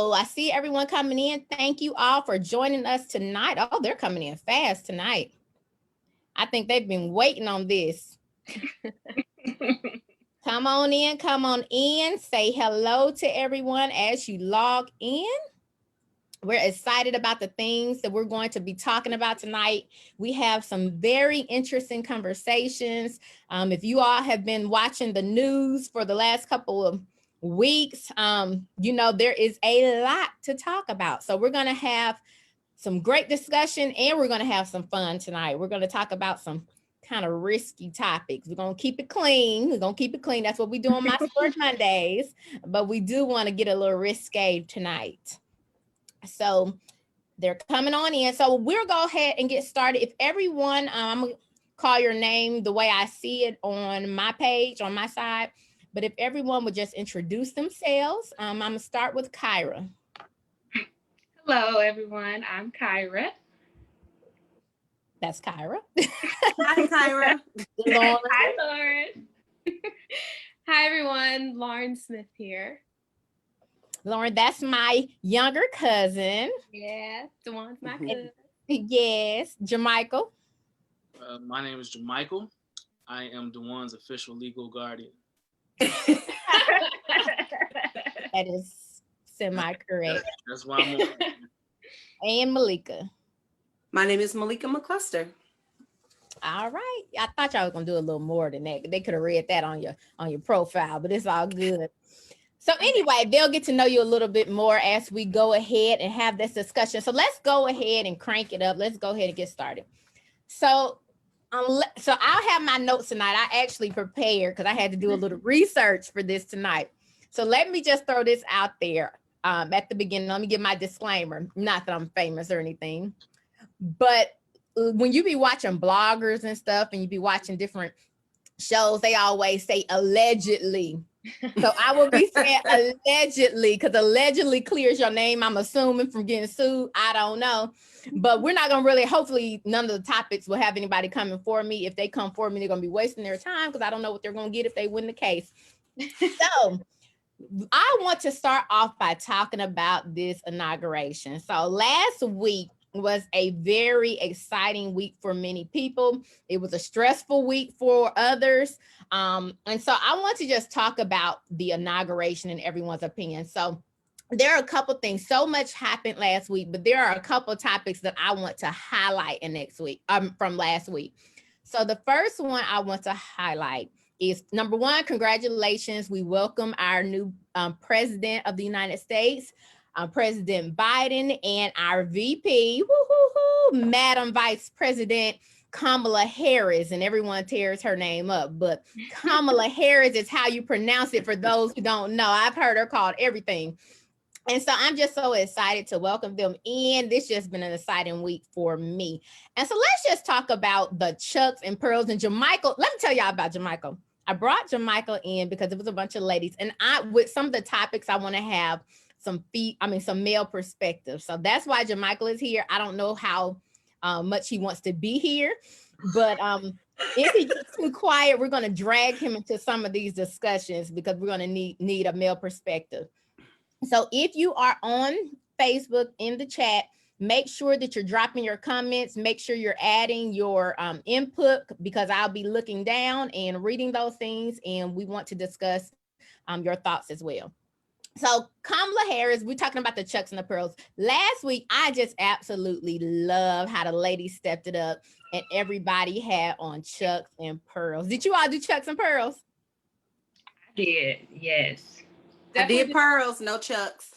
So I see everyone coming in. Thank you all for joining us tonight. Oh, they're coming in fast tonight. I think they've been waiting on this. Come on in. Say hello to everyone as you log in. We're excited about the things that we're going to be talking about tonight. We have some very interesting conversations. If you all have been watching the news for the last couple of weeks, you know, there is a lot to talk about. So we're going to have some great discussion and we're going to have some fun tonight. We're going to talk about some kind of risky topics. We're going to keep it clean. That's what we do on my Sport Mondays, but we do want to get a little risque tonight. So they're coming on in. So we'll go ahead and get started. If everyone, I'm going to call your name the way I see it on my page, on my side. But if everyone would just introduce themselves, I'm going to start with Kyra. Hello, everyone. I'm Kyra. That's Kyra. Hi, Kyra. Lauren. Hi, Lauren. Hi, everyone. Lauren Smith here. Lauren, that's my younger cousin. Yeah, Dewan's my cousin. Yes, Jermichael. My name is Jermichael. I am Dewan's official legal guardian. That is semi-correct. That's why I'm on. And Malika. My name is Malika McCluster. All right. I thought y'all was gonna do a little more than that. They could have read that on your profile, but it's all good. So anyway, they'll get to know you a little bit more as we go ahead and have this discussion. So let's go ahead and crank it up. Let's go ahead and get started. So I'll have my notes tonight. I actually prepared because I had to do a little research for this tonight. So let me just throw this out there at the beginning. Let me give my disclaimer. Not that I'm famous or anything, but when you be watching bloggers and stuff and you be watching different shows, they always say allegedly. So I will be saying allegedly because allegedly clears your name, I'm assuming, from getting sued. I don't know. But we're not going to really, hopefully none of the topics will have anybody coming for me. If they come for me, they're going to be wasting their time because I don't know what they're going to get if they win the case. So I want to start off by talking about this inauguration. So last week was a very exciting week for many people. It was a stressful week for others. And so I want to just talk about the inauguration in everyone's opinion. So there are a couple things. So much happened last week, but there are a couple topics that I want to highlight from last week. So the first one I want to highlight is, number one, congratulations. We welcome our new president of the United States, President Biden, and our VP, Madam Vice President Kamala Harris, and everyone tears her name up, but Kamala Harris is how you pronounce it for those who don't know. I've heard her called everything. And so I'm just so excited to welcome them in. This just been an exciting week for me. And so let's just talk about the Chucks and Pearls and Jermichael. Let me tell y'all about Jermichael. I brought Jermichael in because it was a bunch of ladies, and with some of the topics I want to have some male perspective. So that's why Jermichael is here. I don't know how much he wants to be here, but if he gets too quiet, we're going to drag him into some of these discussions because we're going to need a male perspective. So if you are on Facebook in the chat, make sure that you're dropping your comments. Make sure you're adding your input because I'll be looking down and reading those things, and we want to discuss your thoughts as well. So Kamala Harris, we're talking about the Chucks and the Pearls. Last week, I just absolutely love how the ladies stepped it up and everybody had on Chucks and Pearls. Did you all do Chucks and Pearls? I did, yes. Definitely. I did pearls, no Chucks.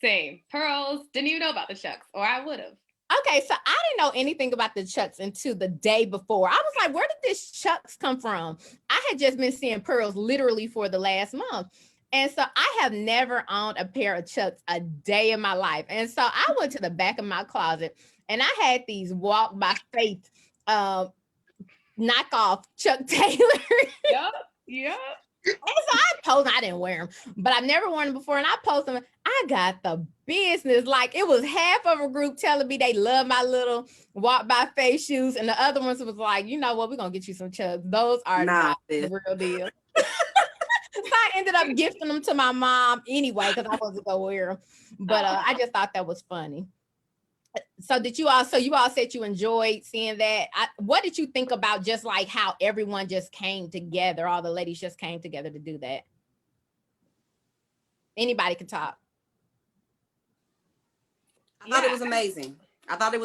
Same. Pearls, didn't even know about the Chucks, or I would have. Okay, so I didn't know anything about the Chucks until the day before. I was like, where did this Chucks come from? I had just been seeing pearls literally for the last month. And so I have never owned a pair of Chucks a day in my life. And so I went to the back of my closet and I had these Walk by Faith knockoff Chuck Taylor. Yep. And so I posted, I didn't wear them, but I've never worn them before. And I posted them. I got the business. Like it was half of a group telling me they love my little Walk by Faith shoes. And the other ones was like, you know what, we're going to get you some Chucks. Those are not the real deal. So I ended up gifting them to my mom anyway because I wasn't gonna wear them. But I just thought that was funny. So you all said you enjoyed seeing that. What did you think about just like how everyone just came together? All the ladies just came together to do that. Anybody can talk. I thought it was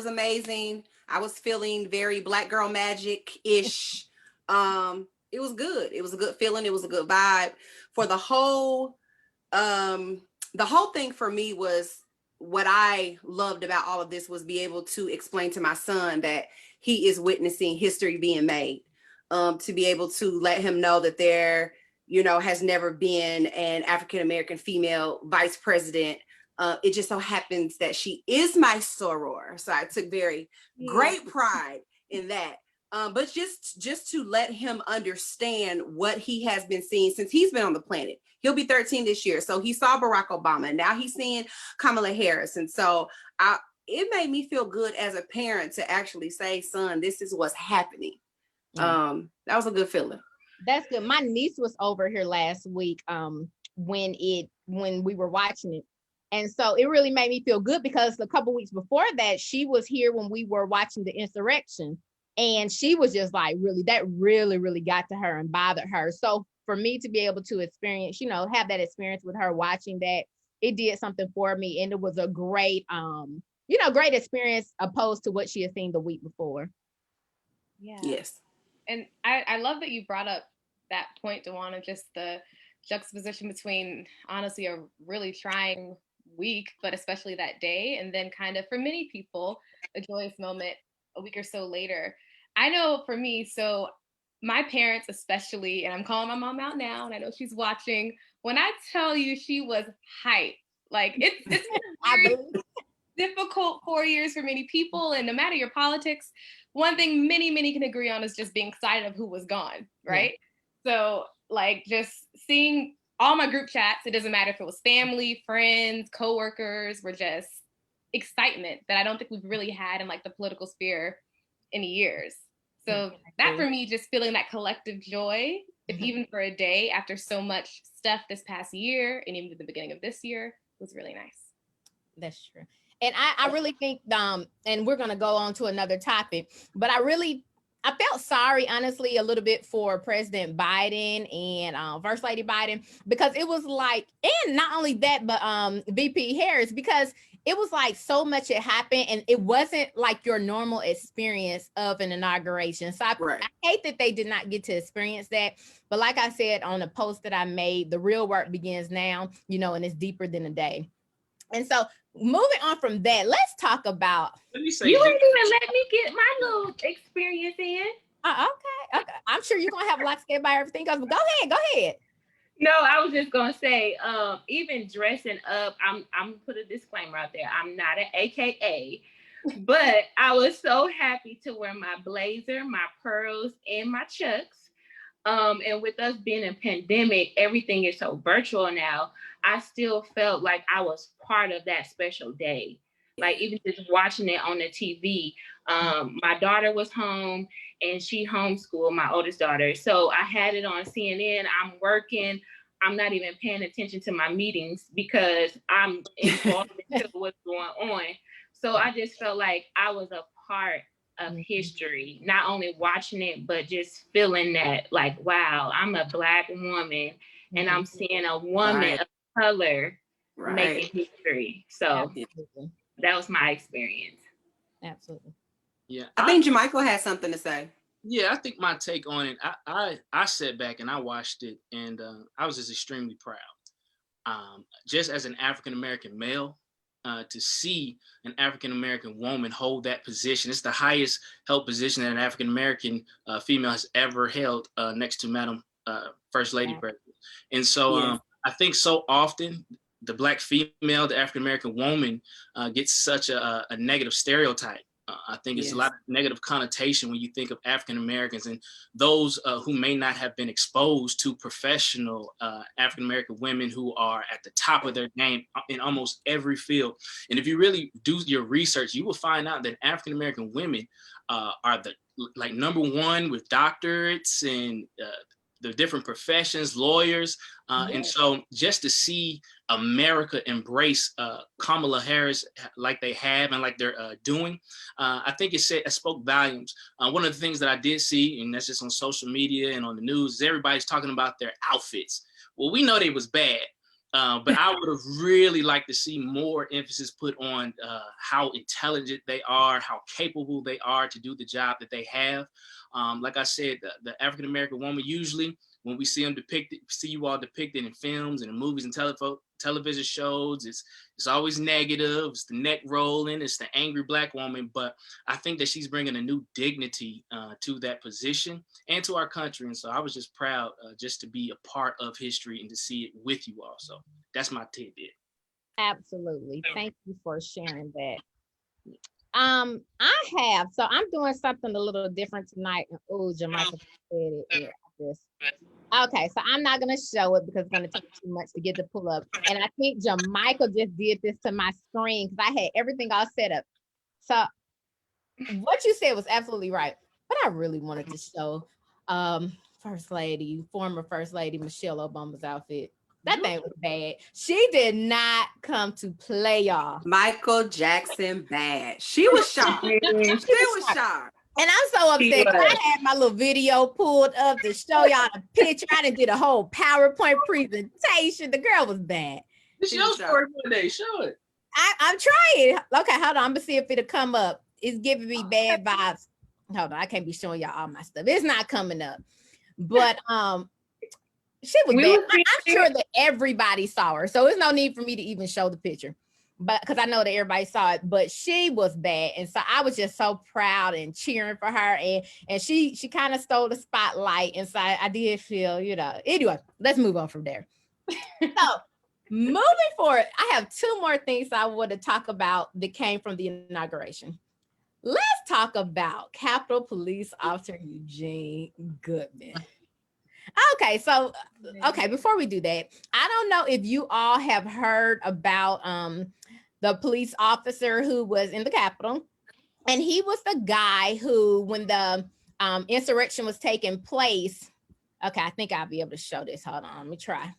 amazing. I was feeling very Black Girl Magic-ish. It was good. It was a good feeling. It was a good vibe. For the whole thing for me was, what I loved about all of this was be able to explain to my son that he is witnessing history being made. To be able to let him know that there, has never been an African-American female vice president. It just so happens that she is my soror. So I took very great pride in that. But just to let him understand what he has been seeing since he's been on the planet. He'll be 13 this year. So he saw Barack Obama, and now he's seeing Kamala Harris. And so it made me feel good as a parent to actually say, son, this is what's happening. That was a good feeling. That's good. My niece was over here last week when we were watching it. And so it really made me feel good because a couple weeks before that, she was here when we were watching the insurrection. And she was just like, that really got to her and bothered her. So for me to be able to experience, have that experience with her watching that, it did something for me. And it was a great, great experience opposed to what she had seen the week before. Yeah. Yes. And I love that you brought up that point, Dewana, just the juxtaposition between honestly a really trying week, but especially that day. And then kind of for many people, a joyous moment a week or so later. I know for me, so my parents especially, and I'm calling my mom out now, and I know she's watching, when I tell you she was hyped, like it's been very difficult 4 years for many people, and no matter your politics, one thing many can agree on is just being excited of who was gone, right? Yeah. So like just seeing all my group chats, it doesn't matter if it was family, friends, coworkers, were just excitement that I don't think we've really had in like the political sphere in years. So that for me, just feeling that collective joy, if even for a day after so much stuff this past year and even at the beginning of this year, was really nice. That's true. And I really think, and we're going to go on to another topic, but I felt sorry, honestly, a little bit for President Biden and First Lady Biden, because it was like, and not only that, but VP Harris, because it was like so much had happened and it wasn't like your normal experience of an inauguration. So I hate that they did not get to experience that. But like I said on the post that I made, the real work begins now, and it's deeper than a day. And so moving on from that, let's talk about. You ain't even let me get my little experience in. Okay. I'm sure you're gonna have a lot to say about everything else, but go ahead. No, I was just gonna say, even dressing up, I'm gonna put a disclaimer out there. I'm not an AKA, but I was so happy to wear my blazer, my pearls, and my chucks. And with us being in pandemic, everything is so virtual now. I still felt like I was part of that special day. Like even just watching it on the TV, my daughter was home and she homeschooled my oldest daughter. So I had it on CNN. I'm working. I'm not even paying attention to my meetings because I'm involved in what's going on. So I just felt like I was a part of history, not only watching it, but just feeling that like, wow, I'm a Black woman and I'm seeing a woman of color making history. So that was my experience. Absolutely. Yeah. I think Jermichael has something to say. Yeah, I think my take on it, I sat back and I watched it and I was just extremely proud. Just as an African-American male, to see an African-American woman hold that position. It's the highest held position that an African-American female has ever held, next to Madam First Lady President. And so I think so often the Black female, the African-American woman gets such a negative stereotype. I think it's a lot of negative connotation when you think of African-Americans and those who may not have been exposed to professional African-American women who are at the top of their game in almost every field. And if you really do your research, you will find out that African-American women are the number one with doctorates and the different professions, lawyers. And so just to see America embrace Kamala Harris like they have and like they're doing, I think it spoke volumes. One of the things that I did see, and that's just on social media and on the news, is everybody's talking about their outfits. Well, we know they was bad. But I would have really liked to see more emphasis put on how intelligent they are, how capable they are to do the job that they have. Like I said, the African-American woman, usually when we see them depicted, see you all depicted in films and in movies and television shows, it's always negative. It's the neck rolling. It's the angry Black woman. But I think that she's bringing a new dignity to that position and to our country. And so I was just proud just to be a part of history and to see it with you all. So that's my tidbit. Absolutely. Thank you for sharing that. I'm doing something a little different tonight. Oh, Jamaica said it. Yeah, okay, so I'm not gonna show it because it's gonna take too much to get the pull up. And I think Jamaica just did this to my screen because I had everything all set up. So what you said was absolutely right. But I really wanted to show former First Lady Michelle Obama's outfit. That thing was bad. She did not come to play, y'all. Michael Jackson bad. She was sharp. She was sharp. And I'm so upset. I had my little video pulled up to show y'all the picture. I done did a whole PowerPoint presentation. The girl was bad. It's your story one day. Show it. I'm trying. Okay, hold on. I'm gonna see if it'll come up. It's giving me bad vibes. Hold on, I can't be showing y'all all my stuff. It's not coming up. But she was bad. I'm sure that everybody saw her, so there's no need for me to even show the picture. But because I know that everybody saw it, but she was bad. And so I was just so proud and cheering for her. And she kind of stole the spotlight. And so I did feel, anyway, let's move on from there. So moving forward, I have two more things I want to talk about that came from the inauguration. Let's talk about Capitol Police Officer Eugene Goodman. Okay, so, before we do that, I don't know if you all have heard about the police officer who was in the Capitol, and he was the guy who, when the insurrection was taking place, okay, I think I'll be able to show this. Hold on, let me try.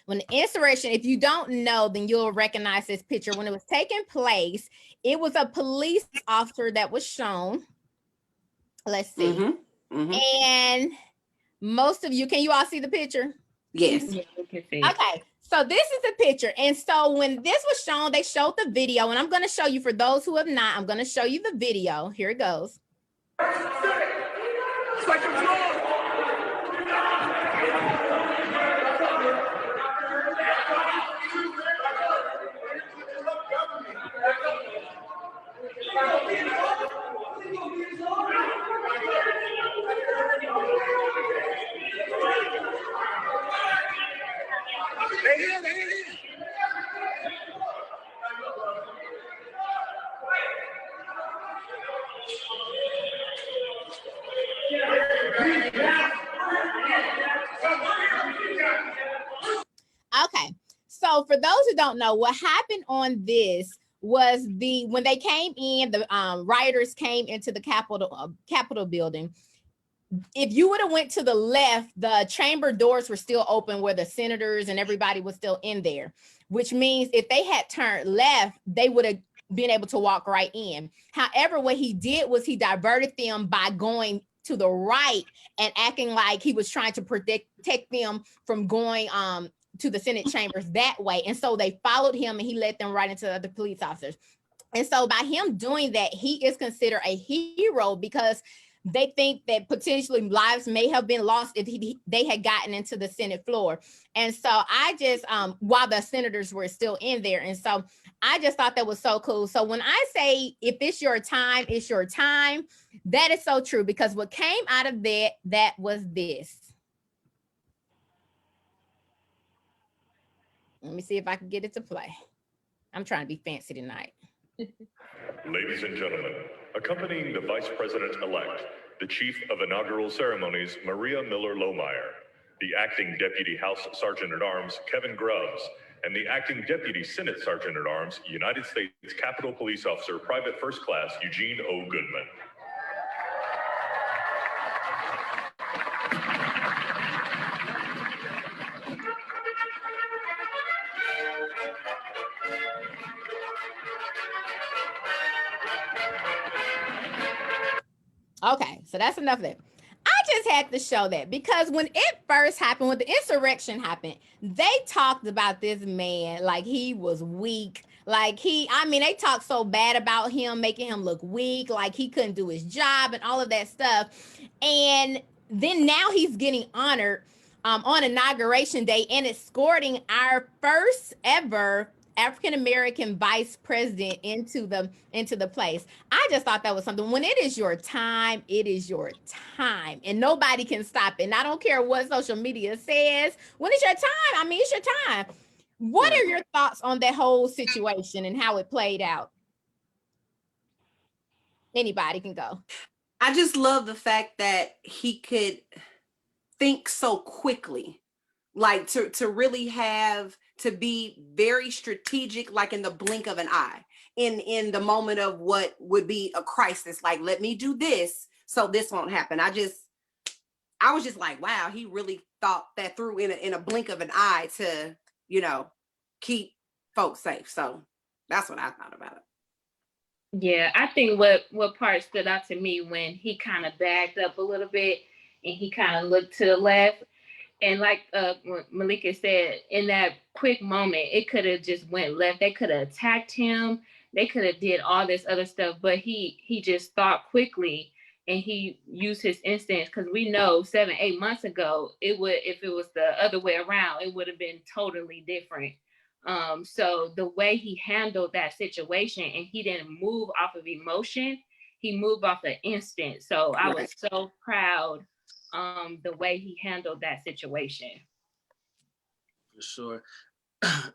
When the insurrection, if you don't know, then you'll recognize this picture. When it was taking place, it was a police officer that was shown. Let's see. And most of you, can you all see the picture? Yes. Yeah, we can see. Okay, so this is the picture. And so when this was shown, they showed the video, and I'm going to show you, for those who have not, I'm going to show you the video. Here it goes. Okay, so for those who don't know, what happened on this was when they came in, the rioters came into the Capitol building. If you would have went to the left, the chamber doors were still open where the senators and everybody was still in there, which means if they had turned left, they would have been able to walk right in. However, what he did was he diverted them by going to the right and acting like he was trying to protect them from going to the Senate chambers that way. And so they followed him and he led them right into the other police officers. And so by him doing that, he is considered a hero because they think that potentially lives may have been lost if they had gotten into the Senate floor. And so I just, while the senators were still in there. And so I just thought that was so cool. So when I say, if it's your time, it's your time, that is so true, because what came out of that was this. Let me see if I can get it to play. I'm trying to be fancy tonight. Ladies and gentlemen, accompanying the Vice President-elect, the Chief of Inaugural Ceremonies, Maria Miller-Lohmeyer, the Acting Deputy House Sergeant-at-Arms, Kevin Grubbs, and the Acting Deputy Senate Sergeant-at-Arms, United States Capitol Police Officer, Private First Class Eugene O. Goodman. Okay, so that's enough of that. I just had to show that because when it first happened, when the insurrection happened, they talked about this man like he was weak. Like they talked so bad about him, making him look weak, like he couldn't do his job and all of that stuff. And then now he's getting honored on Inauguration Day and escorting our first ever African American vice president into the place. I just thought that was something. When it is your time, it is your time, and nobody can stop it. And I don't care what social media says. When it's your time, I mean, it's your time. What are your thoughts on that whole situation and how it played out? Anybody can go. I just love the fact that he could think so quickly, like to really have to be very strategic, like in the blink of an eye, in the moment of what would be a crisis, like let me do this so this won't happen. I was just like, wow, he really thought that through in a blink of an eye to, keep folks safe. So that's what I thought about it. Yeah, I think what part stood out to me when he kind of backed up a little bit and he kind of looked to the left. And like what Malika said, in that quick moment, it could have just went left. They could have attacked him. They could have did all this other stuff, but he just thought quickly and he used his instincts, because we know 7-8 months ago, if it was the other way around, it would have been totally different. So the way he handled that situation, and he didn't move off of emotion, he moved off of instinct. So I was so proud the way he handled that situation. For sure.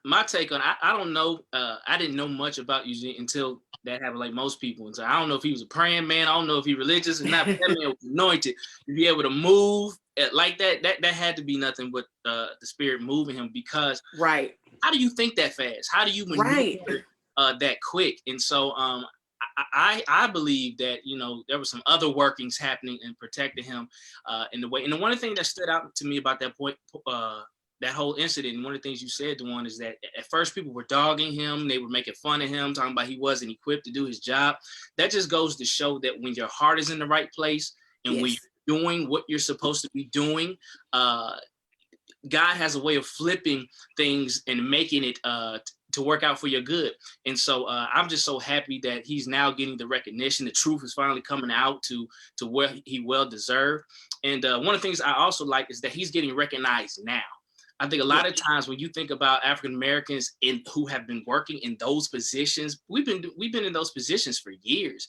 My take on I don't know. I didn't know much about Eugene until that happened, like most people. And so I don't know if he was a praying man. I don't know if he religious or not. But that man was anointed to be able to move like that. That had to be nothing but the Spirit moving him. Because how do you think that fast? How do you maneuver that quick? And so I believe that there were some other workings happening and protecting him in the way. And the one thing that stood out to me about that point, that whole incident, and one of the things you said, Dewan, is that at first people were dogging him, they were making fun of him, talking about he wasn't equipped to do his job. That just goes to show that when your heart is in the right place and when you're doing what you're supposed to be doing, God has a way of flipping things and making it to work out for your good. And so I'm just so happy that he's now getting the recognition. The truth is finally coming out to where he well deserved. And one of the things I also like is that he's getting recognized now. I think a lot of times when you think about African Americans who have been working in those positions, we've been in those positions for years.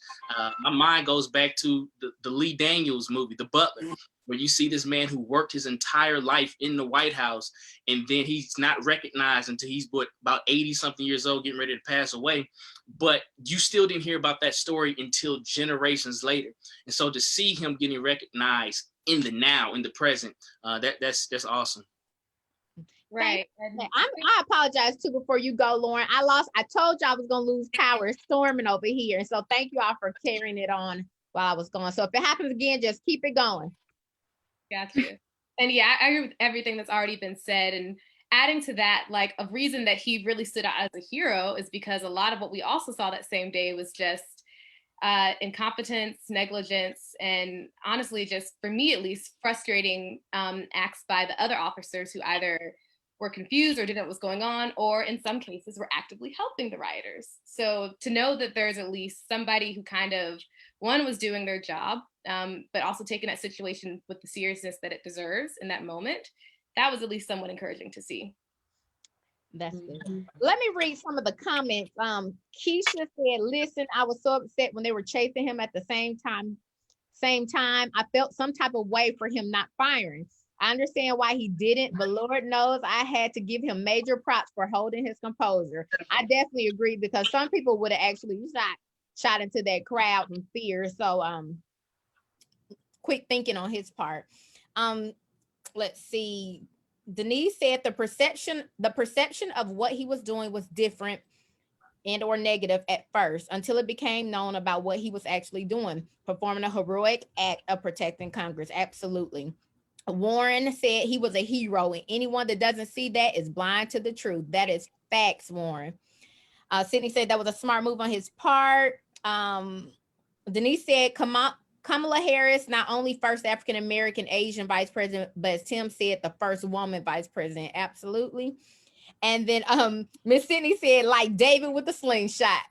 My mind goes back to the Lee Daniels movie, The Butler, where you see this man who worked his entire life in the White House, and then he's not recognized until he's about 80-something years old, getting ready to pass away. But you still didn't hear about that story until generations later. And so to see him getting recognized in the now, in the present, that's awesome. Right. I apologize too before you go, Lauren. I told you I was gonna lose power. It's storming over here. And so thank you all for carrying it on while I was gone. So if it happens again, just keep it going. Gotcha. And yeah, I agree with everything that's already been said. And adding to that, like a reason that he really stood out as a hero is because a lot of what we also saw that same day was just incompetence, negligence, and honestly, just for me at least, frustrating acts by the other officers who either were confused or didn't know what was going on, or in some cases were actively helping the rioters. So to know that there's at least somebody who kind of, one, was doing their job, but also taking that situation with the seriousness that it deserves in that moment, that was at least somewhat encouraging to see. That's good. Let me read some of the comments. Keisha said, listen, I was so upset when they were chasing him at the same time. I felt some type of way for him not firing. I understand why he didn't, but Lord knows I had to give him major props for holding his composure. I definitely agree, because some people would have actually shot into that crowd in fear. So quick thinking on his part. Let's see. Denise said the perception of what he was doing was different and or negative at first, until it became known about what he was actually doing, performing a heroic act of protecting Congress. Absolutely. Warren said he was a hero, and anyone that doesn't see that is blind to the truth. That is facts, Warren. Sydney said that was a smart move on his part. Denise said Kamala Harris, not only first African American Asian vice president, but as Tim said, the first woman vice president. Absolutely. And then Miss Sydney said, like David with the slingshot.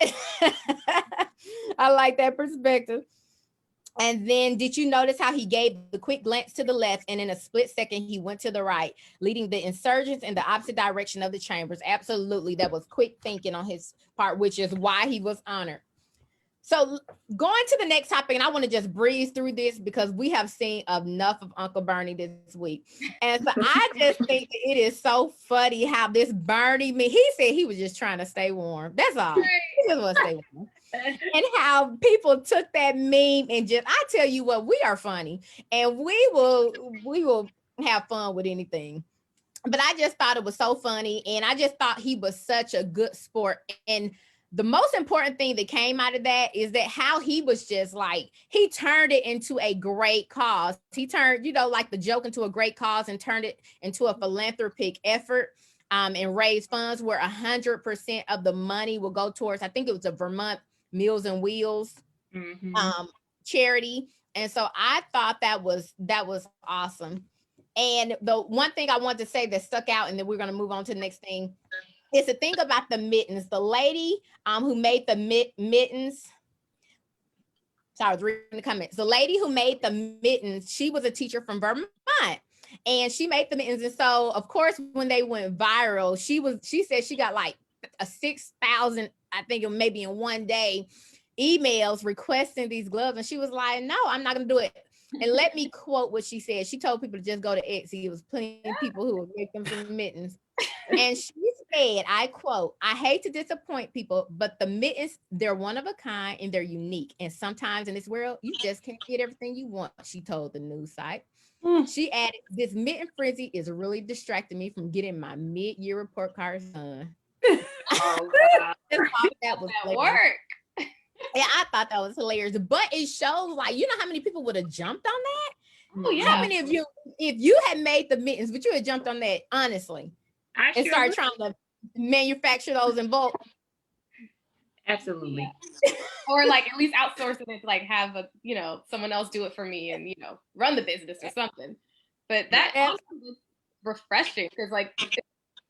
I like that perspective. And then did you notice how he gave the quick glance to the left and in a split second he went to the right, leading the insurgents in the opposite direction of the chambers? Absolutely. That was quick thinking on his part, which is why he was honored. So going to the next topic, and I want to just breeze through this because we have seen enough of Uncle Bernie this week. And so I just think that it is so funny how this Bernie, he said he was just trying to stay warm. That's all. He just want to stay warm. And how people took that meme and just, I tell you what, we are funny and we will have fun with anything. But I just thought it was so funny. And I just thought he was such a good sport. And the most important thing that came out of that is that how he was just like, he turned it into a great cause. He turned, like the joke into a great cause and turned it into a philanthropic effort and raised funds where 100% of the money will go towards, I think it was a Vermont Meals and Wheels charity. And so I thought that was awesome. And the one thing I wanted to say that stuck out, and then we're going to move on to the next thing, is the thing about the mittens. The lady who made the mittens, sorry, I was reading the comments. The lady who made the mittens, she was a teacher from Vermont, and she made the mittens. And so, of course, when they went viral, she said she got like a 6,000, I think it maybe in one day, emails requesting these gloves. And she was like, no, I'm not going to do it. And let me quote what she said. She told people to just go to Etsy. It was plenty of people who would make them some mittens. And she said, I quote, I hate to disappoint people, but the mittens, they're one of a kind and they're unique. And sometimes in this world, you just can't get everything you want, she told the news site. She added, this mitten frenzy is really distracting me from getting my mid-year report cards done. Oh, wow. That was that work. Yeah, I thought that was hilarious. But it shows, like, you know how many people would have jumped on that? Oh, yeah. How many of you, if you had made the mittens, but you had jumped on that, honestly, and started trying to manufacture those in bulk? Absolutely. Or like at least outsourcing it to like have a, someone else do it for me and, run the business or something. But that also was refreshing because like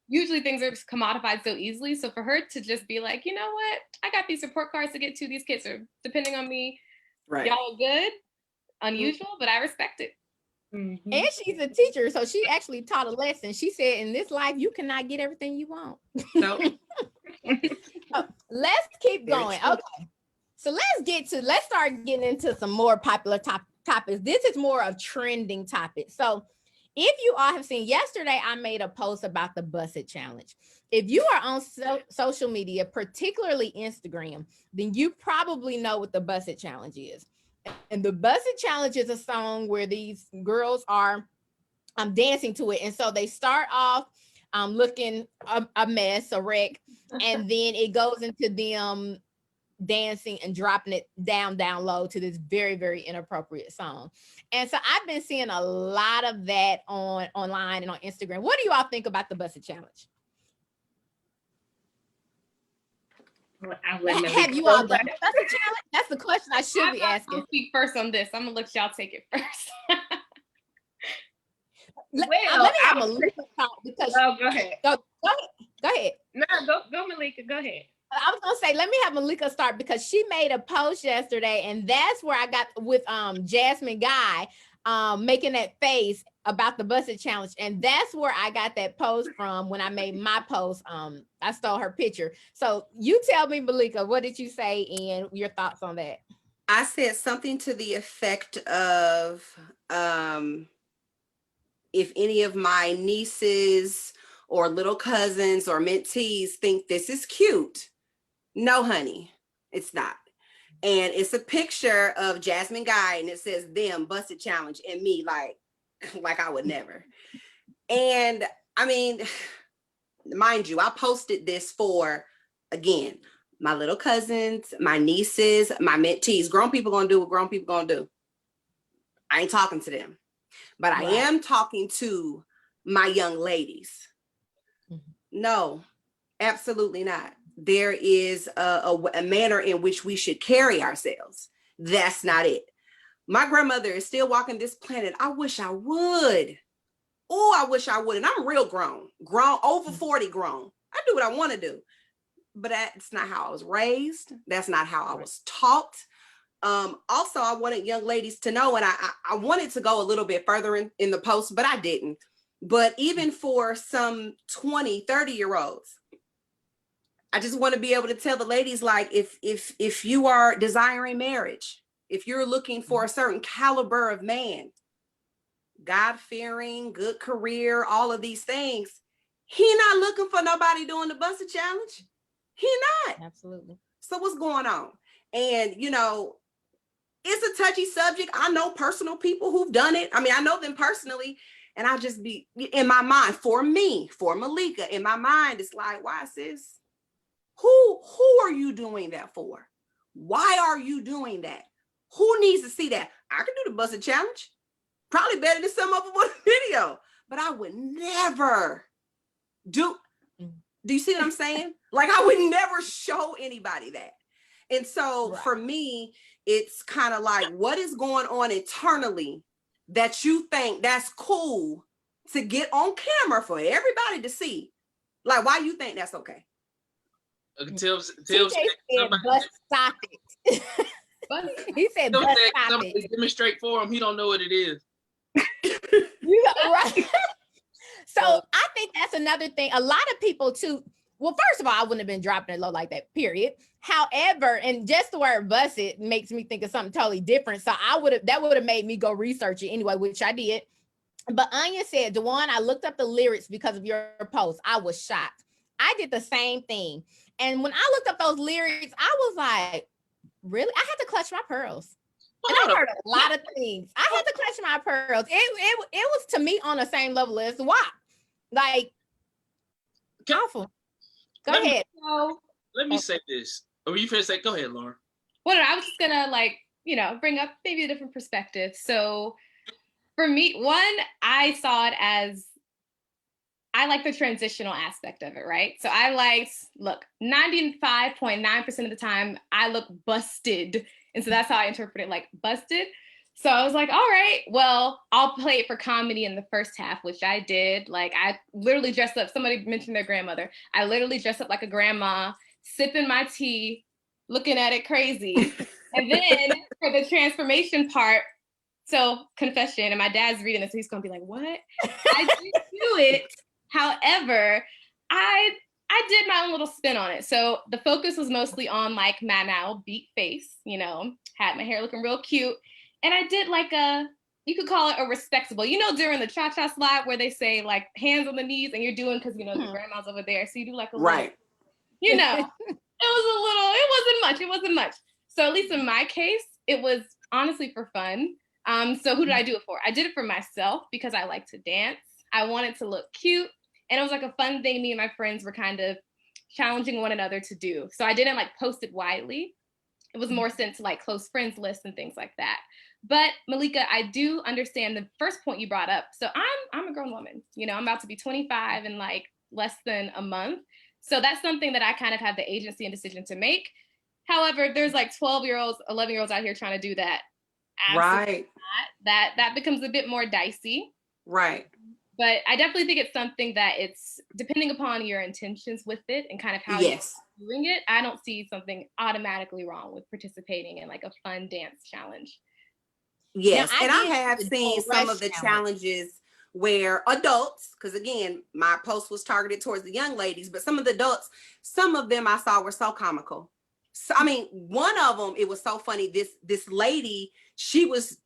usually things are commodified so easily. So for her to just be like, you know what, I got these report cards to get to, these kids are depending on me. Right. Y'all are good, unusual, but I respect it. Mm-hmm. And she's a teacher, so she actually taught a lesson. She said, in this life, you cannot get everything you want. Nope. Let's keep going. Okay. So let's start getting into some more popular topics. This is more of trending topics. So if you all have seen, yesterday I made a post about the Busset Challenge. If you are on social media, particularly Instagram, then you probably know what the Busset Challenge is. And the Busset Challenge is a song where these girls are dancing to it. And so they start off looking a mess, a wreck, and then it goes into them dancing and dropping it down low to this very, very inappropriate song. And so I've been seeing a lot of that online and on Instagram. What do you all think about the Busset Challenge? Have you all done the Busset Challenge? That's the question I should be asking. I'll speak first on this. I'm gonna let y'all take it first. Let me have Malika talk because go ahead. Go ahead. No, go Malika, go ahead. I was gonna say, let me have Malika start because she made a post yesterday, and that's where I got with Jasmine Guy making that face about the Busset Challenge, and that's where I got that post from when I made my post. I stole her picture. So you tell me, Malika, what did you say and your thoughts on that? I said something to the effect of if any of my nieces or little cousins or mentees think this is cute, no, honey, it's not. And it's a picture of Jasmine Guy, and it says them Busset Challenge, and me like I would never. And I mean, mind you, I posted this for, again, my little cousins, my nieces, my mentees. Grown people gonna do what grown people gonna do. I ain't talking to them, but I am talking to my young ladies. Mm-hmm. No, absolutely not. There is a manner in which we should carry ourselves. That's not it. My grandmother is still walking this planet. I wish I would. Oh, I wish I would. And I'm real grown, over 40 grown. I do what I want to do. But that's not how I was raised. That's not how I was taught. Also, I wanted young ladies to know, and I wanted to go a little bit further in the post, but I didn't. But even for some 20, 30-year-olds, I just want to be able to tell the ladies, like, if you are desiring marriage, if you're looking for a certain caliber of man, God-fearing, good career, all of these things, he not looking for nobody doing the Buster Challenge. He not. Absolutely. So what's going on? And, you know, it's a touchy subject. I know personal people who've done it. I mean, I know them personally. And I just be in my mind, for me, for Malika, in my mind, it's like, why, sis? Who are you doing that for? Why are you doing that? Who needs to see that? I can do the Buster Challenge. Probably better than some of them on the video. But I would never do you see what I'm saying? Like, I would never show anybody that. And so for me, it's kind of like, what is going on internally that you think that's cool to get on camera for everybody to see? Like, wwhy you think that's okay? TJ said, "Bust stop it." He said, "Bust stop it." Demonstrate for him. He don't know what it is. You know, right? So I think that's another thing. A lot of people too. Well, first of all, I wouldn't have been dropping it low like that, period. However, and just the word "bust it" makes me think of something totally different. So that would have made me go research it anyway, which I did. But Anya said, "Dewan, I looked up the lyrics because of your post. I was shocked. I did the same thing. And when I looked up those lyrics, I was like, really? I had to clutch my pearls. And I heard a lot of things. I had to clutch my pearls. It was to me on the same level as WAP. Like, awful. Go ahead. Let me say this. Or you finna say, go ahead, Lauren. Well, I was just gonna bring up maybe a different perspective. So for me, one, I saw it as, I like the transitional aspect of it, right? So I liked, look, 95.9% of the time, I look busted. And so that's how I interpret it, like busted. So I was like, all right, well, I'll play it for comedy in the first half, which I did. Like, I literally dressed up. Somebody mentioned their grandmother. I literally dressed up like a grandma, sipping my tea, looking at it crazy. And then for the transformation part, so confession, and my dad's reading this, so he's gonna be like, what? I did do it. However, I did my own little spin on it. So the focus was mostly on like my now beat face, had my hair looking real cute. And I did like you could call it a respectable, during the cha-cha slide where they say like hands on the knees and you're doing, because, the grandma's over there. So you do like a right. Little, it wasn't much. So at least in my case, it was honestly for fun. So who did I do it for? I did it for myself because I like to dance. I wanted to look cute. And it was like a fun thing me and my friends were kind of challenging one another to do. So I didn't like post it widely. It was more sent to like close friends lists and things like that. But Malika, I do understand the first point you brought up. So I'm a grown woman. I'm about to be 25 in like less than a month. So that's something that I kind of have the agency and decision to make. However, there's like 12-year-olds, 11-year-olds out here trying to do that. Absolutely right. Not. That becomes a bit more dicey. Right. But I definitely think it's something that it's depending upon your intentions with it and kind of how you're doing it. I don't see something automatically wrong with participating in like a fun dance challenge. Yes, and I have seen some of the challenges where adults, because again, my post was targeted towards the young ladies, but some of the adults, some of them I saw were so comical. So, I mean, one of them, it was so funny. This lady, she was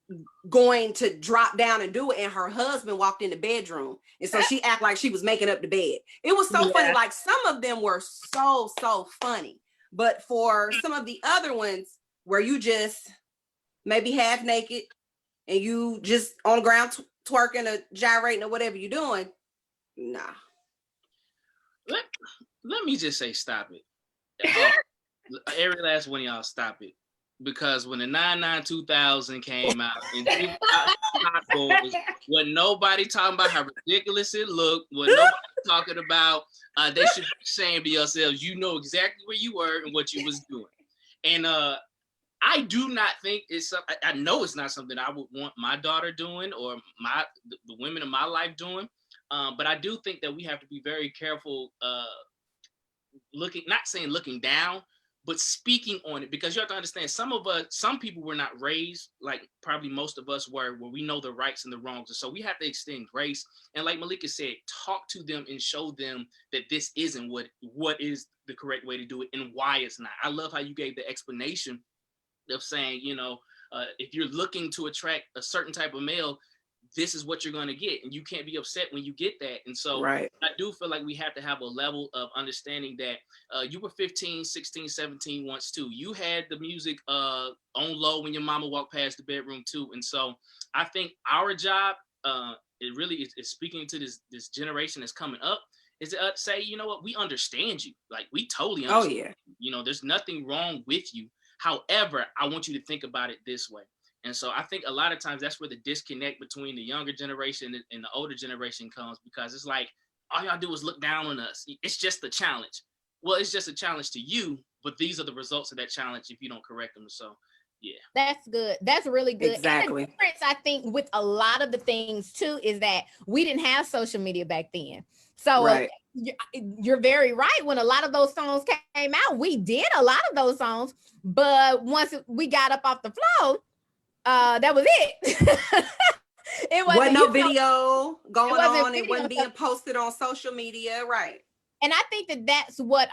going to drop down and do it, and her husband walked in the bedroom, and so she acted like she was making up the bed. It was so funny. Like, some of them were so funny, but for some of the other ones where you just maybe half naked and you just on the ground twerking or gyrating or whatever you're doing, nah. Let me just say, stop it. Every last one of y'all, stop it. Because when the 99-2000 came out and Hot Boys, wasn't nobody talking about how ridiculous it looked, wasn't nobody talking about they should be ashamed of yourselves. You know exactly where you were and what you was doing. And I do not think it's something, I know it's not something I would want my daughter doing or the women in my life doing. But I do think that we have to be very careful not saying looking down, but speaking on it, because you have to understand some people were not raised like probably most of us were, where we know the rights and the wrongs. And so we have to extend grace. And like Malika said, talk to them and show them that this isn't what is the correct way to do it and why it's not. I love how you gave the explanation of saying, if you're looking to attract a certain type of male, this is what you're going to get, and you can't be upset when you get that. And so right. I do feel like we have to have a level of understanding that you were 15, 16, 17 once too. You had the music on low when your mama walked past the bedroom too. And so I think our job, it really is speaking to this generation that's coming up, is to say, you know what, we understand you. Like, we totally understand. Oh You. There's nothing wrong with you. However, I want you to think about it this way. And so I think a lot of times that's where the disconnect between the younger generation and the older generation comes, because it's like, all y'all do is look down on us. It's just a challenge. Well, it's just a challenge to you, but these are the results of that challenge if you don't correct them. So, yeah. That's good. That's really good. Exactly. And the difference, I think, with a lot of the things too, is that we didn't have social media back then. So right. You're very right. When a lot of those songs came out, we did a lot of those songs, but once we got up off the floor, that was it. It wasn't no video going on. It wasn't being stuff. posted on social media, right? And I think that that's what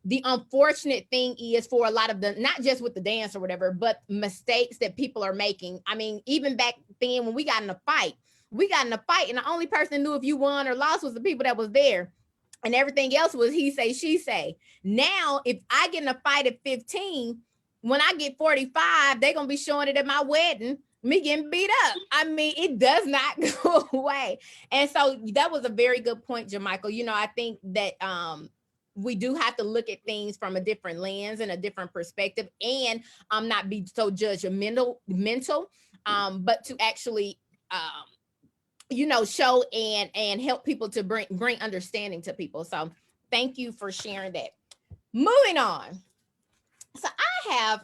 the unfortunate thing is for a lot of the, not just with the dance or whatever, but mistakes that people are making. I mean, even back then when we got in a fight, and the only person who knew if you won or lost was the people that was there. And everything else was he say, she say. Now, if I get in a fight at 15, when I get 45, they're going to be showing it at my wedding, me getting beat up. I mean, it does not go away. And so that was a very good point, Jermichael. I think that we do have to look at things from a different lens and a different perspective, and not be so judgmental, but to actually show and help people, to bring understanding to people. So thank you for sharing that. Moving on. So I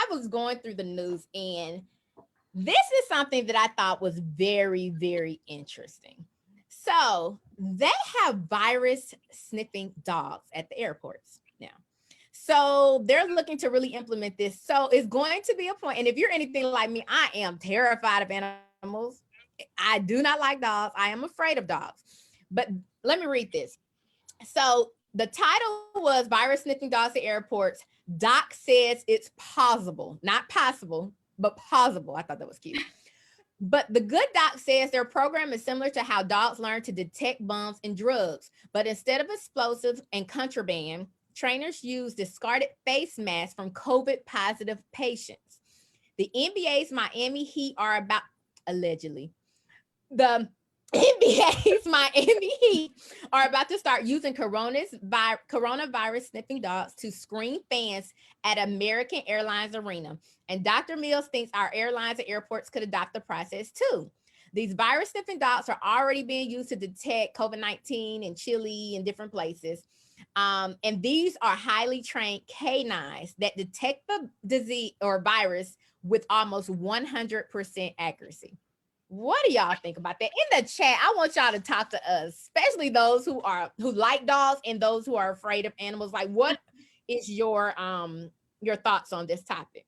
was going through the news, and this is something that I thought was very, very interesting. So they have virus sniffing dogs at the airports now. So they're looking to really implement this. So it's going to be a point. And if you're anything like me, I am terrified of animals. I do not like dogs. I am afraid of dogs. But let me read this. So the title was Virus Sniffing Dogs at Airports. Doc says it's plausible, not possible, but plausible. I thought that was cute. But the good doc says their program is similar to how dogs learn to detect bombs and drugs. But instead of explosives and contraband, trainers use discarded face masks from COVID positive patients. The NBA's Miami Heat are about, allegedly, the NBA's Miami Heat are about to start using coronavirus sniffing dogs to screen fans at American Airlines Arena. And Dr. Mills thinks our airlines and airports could adopt the process too. These virus sniffing dogs are already being used to detect COVID-19 in Chile and different places. And these are highly trained canines that detect the disease or virus with almost 100% accuracy. What do y'all think about that? In the chat, I want y'all to talk to us, especially those who like dogs and those who are afraid of animals. Like, what is your thoughts on this topic?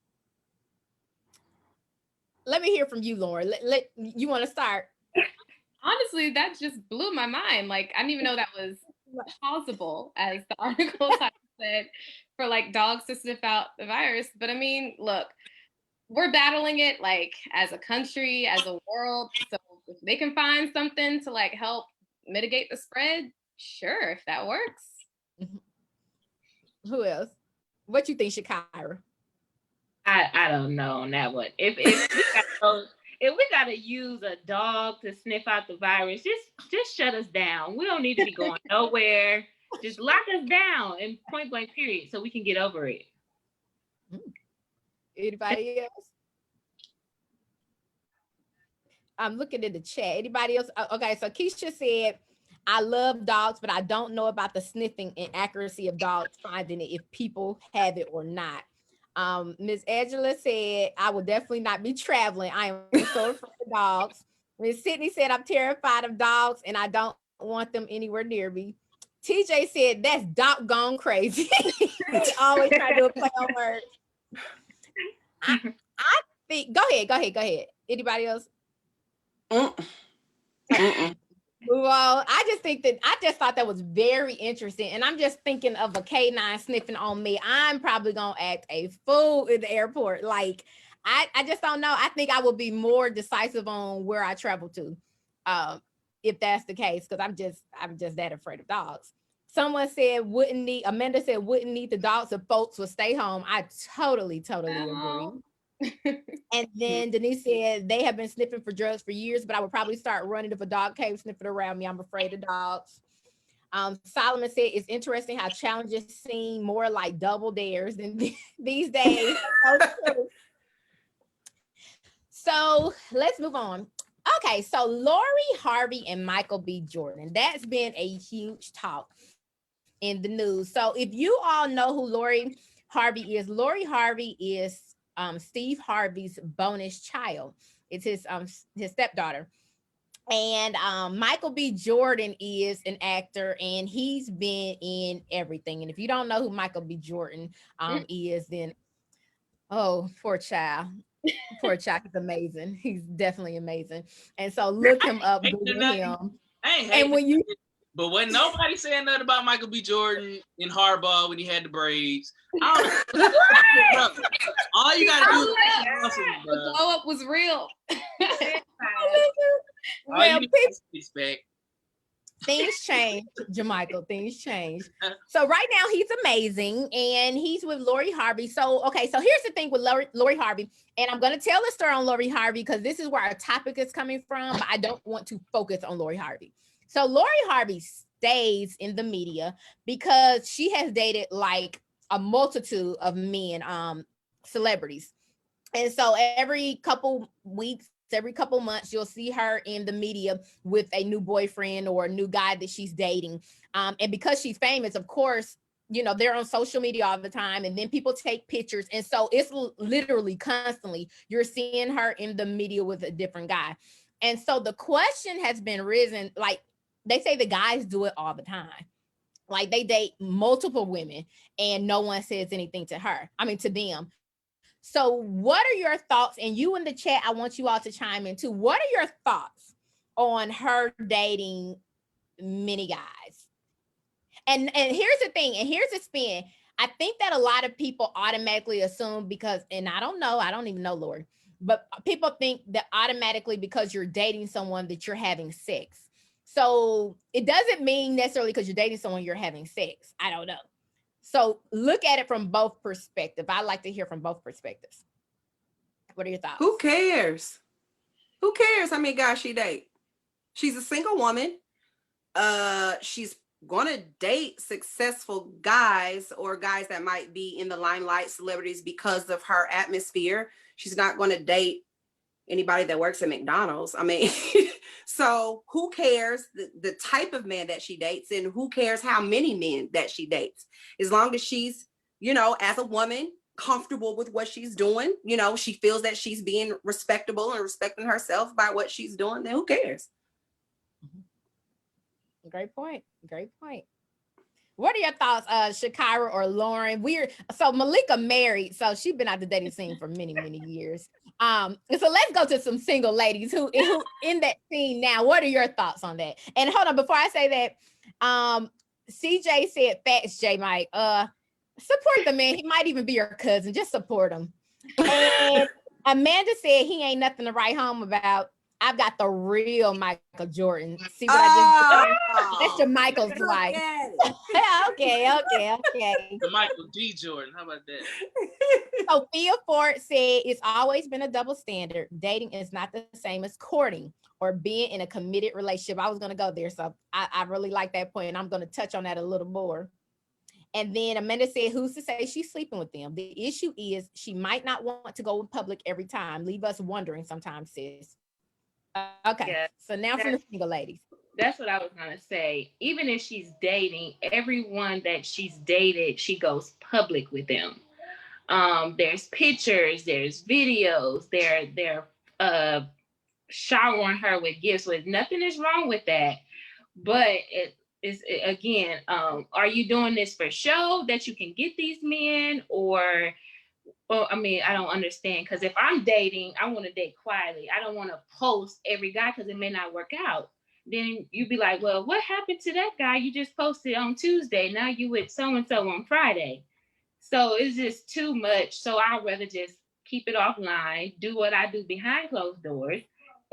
Let me hear from you, Lauren. You want to start? Honestly, that just blew my mind. Like, I didn't even know that was plausible, as the article said, for like dogs to sniff out the virus. But I mean, look, we're battling it like as a country, as a world. So if they can find something to like help mitigate the spread, sure, if that works. Who else? What you think, Shakira? I don't know on that one. If we gotta use a dog to sniff out the virus, just shut us down. We don't need to be going nowhere. Just lock us down in point blank period so we can get over it. Anybody else? I'm looking at the chat. Anybody else? Okay, so Keisha said, I love dogs, but I don't know about the sniffing and accuracy of dogs finding it if people have it or not. Miss Angela said, I will definitely not be traveling. I am so afraid of dogs. Miss Sydney said, I'm terrified of dogs and I don't want them anywhere near me. TJ said, that's doggone crazy. He always try to do a play on words. I think, go ahead. Anybody else? Well, I just thought that was very interesting. And I'm just thinking of a canine sniffing on me. I'm probably gonna act a fool in the airport. Like, I just don't know. I think I will be more decisive on where I travel to. If that's the case, because I'm just that afraid of dogs. Someone said Amanda said wouldn't need the dogs if folks would stay home. I totally agree. And then Denise said they have been sniffing for drugs for years, but I would probably start running if a dog came sniffing around me. I'm afraid of dogs. Solomon said it's interesting how challenges seem more like double dares than these days. So let's move on. Okay, so Lori Harvey and Michael B. Jordan. That's been a huge talk in the news. So if you all know who Lori Harvey is Steve Harvey's bonus child. It's his stepdaughter. And Michael B. Jordan is an actor and he's been in everything. And if you don't know who Michael B. Jordan is, then poor child. Poor child, he's amazing. He's definitely amazing. And so look him up, Google him. And when you but when nobody saying nothing about Michael B. Jordan in Hardball when he had the braids, I don't know. All you gotta do is the blow up was real. Well, things change, Jamichael. Things change. So right now he's amazing, and he's with Lori Harvey. So here's the thing with Lori Harvey, and I'm gonna tell the story on Lori Harvey because this is where our topic is coming from. But I don't want to focus on Lori Harvey. So Lori Harvey stays in the media because she has dated like a multitude of men, celebrities. And so every couple weeks, every couple months, you'll see her in the media with a new boyfriend or a new guy that she's dating. And because she's famous, of course, they're on social media all the time, and then people take pictures. And so it's literally constantly, you're seeing her in the media with a different guy. And so the question has been risen, like, they say the guys do it all the time. Like they date multiple women and no one says anything to them. So what are your thoughts? And you in the chat, I want you all to chime in too. What are your thoughts on her dating many guys? And here's the thing, and here's the spin. I think that a lot of people automatically assume and I don't even know, Lord, but people think that automatically because you're dating someone that you're having sex. So it doesn't mean necessarily because you're dating someone you're having sex. I don't know. So look at it from both perspectives. I like to hear from both perspectives. What are your thoughts? Who cares? Who cares how many guys she date? She's a single woman. She's going to date successful guys or guys that might be in the limelight, celebrities, because of her atmosphere. She's not going to date anybody that works at McDonald's. So who cares the type of man that she dates, and who cares how many men that she dates? As long as she's, as a woman, comfortable with what she's doing, she feels that she's being respectable and respecting herself by what she's doing, then who cares? Great point. What are your thoughts, Shakira or Lauren? So Malika married, so she's been out the dating scene for many, many years. So let's go to some single ladies who in that scene now. What are your thoughts on that? And hold on, before I say that, CJ said facts, J Mike. Support the man. He might even be your cousin. Just support him. And Amanda said he ain't nothing to write home about. I've got the real Michael Jordan. See what I just did? That's your Michael's wife. Okay. The Michael D. Jordan. How about that? Sophia Ford said it's always been a double standard. Dating is not the same as courting or being in a committed relationship. I was going to go there. So I really like that point, and I'm going to touch on that a little more. And then Amanda said, who's to say she's sleeping with them? The issue is she might not want to go in public every time. Leave us wondering sometimes, sis. Okay, yeah, so now from the single ladies. That's what I was going to say. Even if she's dating, everyone that she's dated, she goes public with them. There's pictures, there's videos, they're showering her with gifts. With nothing is wrong with that, but again, are you doing this for show that you can get these men, or well, I mean, I don't understand, because if I'm dating, I want to date quietly. I don't want to post every guy because it may not work out. Then you'd be like, well, what happened to that guy you just posted on Tuesday? Now you with so-and-so on Friday. So it's just too much. So I'd rather just keep it offline, do what I do behind closed doors,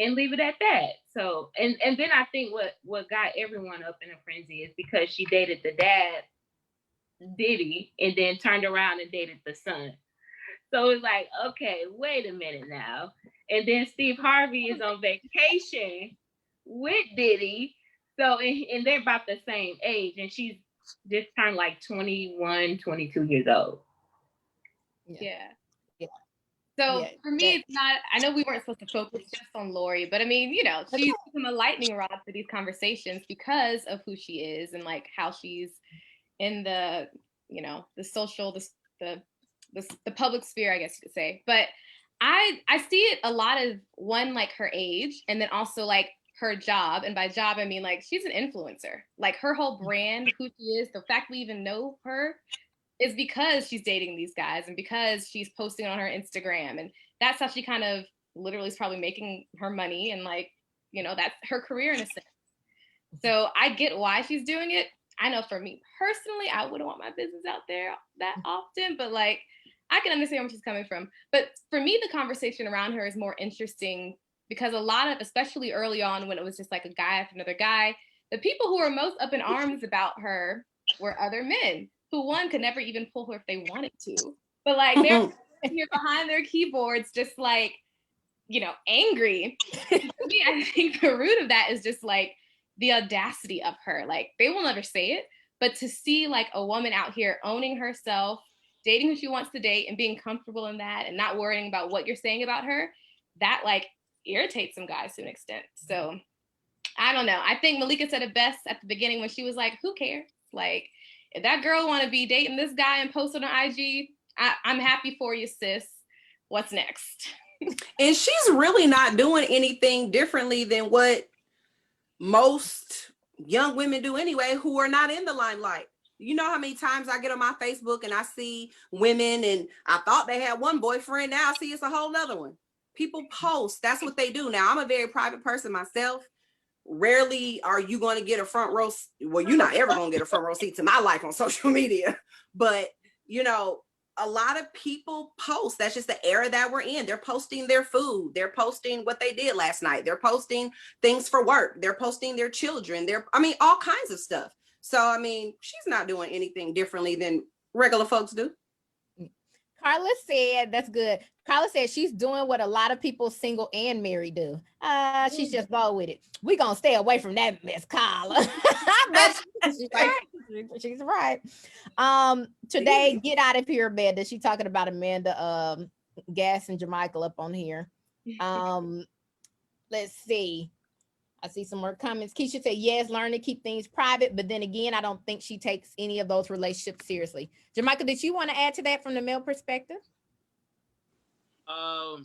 and leave it at that. So, and then I think what got everyone up in a frenzy is because she dated the dad, Diddy, and then turned around and dated the son. So it's like, okay, wait a minute now. And then Steve Harvey is on vacation with Diddy. So, and they're about the same age. And she's just turned like 21, 22 years old. Yeah. So for me, it's not, I know we weren't supposed to focus just on Lori, but I mean, you know, she's become a lightning rod for these conversations because of who she is and like how she's in the, you know, the social, the public sphere, I guess you could say. But I see it a lot of one, like her age, and then also like her job. And by job, I mean like she's an influencer. Like her whole brand, who she is, the fact we even know her is because she's dating these guys and because she's posting on her Instagram. And that's how she kind of literally is probably making her money. And like, you know, that's her career in a sense. So I get why she's doing it. I know for me personally, I wouldn't want my business out there that often, but like, I can understand where she's coming from. But for me, the conversation around her is more interesting because a lot of, especially early on when it was just like a guy after another guy, the people who were most up in arms about her were other men who, one, could never even pull her if they wanted to. But like they're here behind their keyboards just like, you know, angry. To me, I think the root of that is just like the audacity of her. Like they will never say it, but to see like a woman out here owning herself, dating who she wants to date and being comfortable in that and not worrying about what you're saying about her, that like irritates some guys to an extent. So I don't know. I think Malika said it best at the beginning when she was like, who cares? Like, if that girl want to be dating this guy and post it on IG, I'm happy for you, sis. What's next? And she's really not doing anything differently than what most young women do anyway, who are not in the limelight. You know how many times I get on my Facebook and I see women and I thought they had one boyfriend. Now I see it's a whole other one. People post. That's what they do. Now, I'm a very private person myself. Rarely are you going to get a front row. Well, you're not ever going to get a front row seat to my life on social media. But, you know, a lot of people post. That's just the era that we're in. They're posting their food. They're posting what they did last night. They're posting things for work. They're posting their children. All kinds of stuff. So, I mean, she's not doing anything differently than regular folks do. Carla said, that's good. Carla said she's doing what a lot of people single and married do. She's just go with it. We're going to stay away from that mess, Carla. She's right. Today, get out of here, Amanda. She's talking about Amanda Gass and Jamaica up on here. Let's see. I see some more comments. Keisha said, yes, learn to keep things private. But then again, I don't think she takes any of those relationships seriously. Jamaica, did you want to add to that from the male perspective? I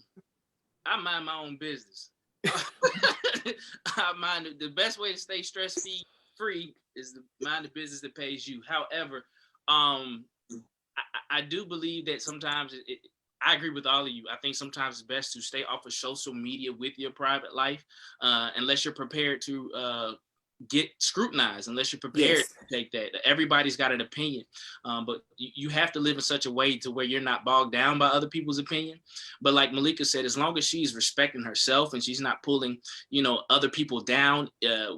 mind my own business. I mind the best way to stay stress-free is to mind the business that pays you. However, I do believe that sometimes I agree with all of you. I think sometimes it's best to stay off of social media with your private life, unless you're prepared to get scrutinized, unless you're prepared to take that. Everybody's got an opinion, but you have to live in such a way to where you're not bogged down by other people's opinion. But like Malika said, as long as she's respecting herself and she's not pulling, other people down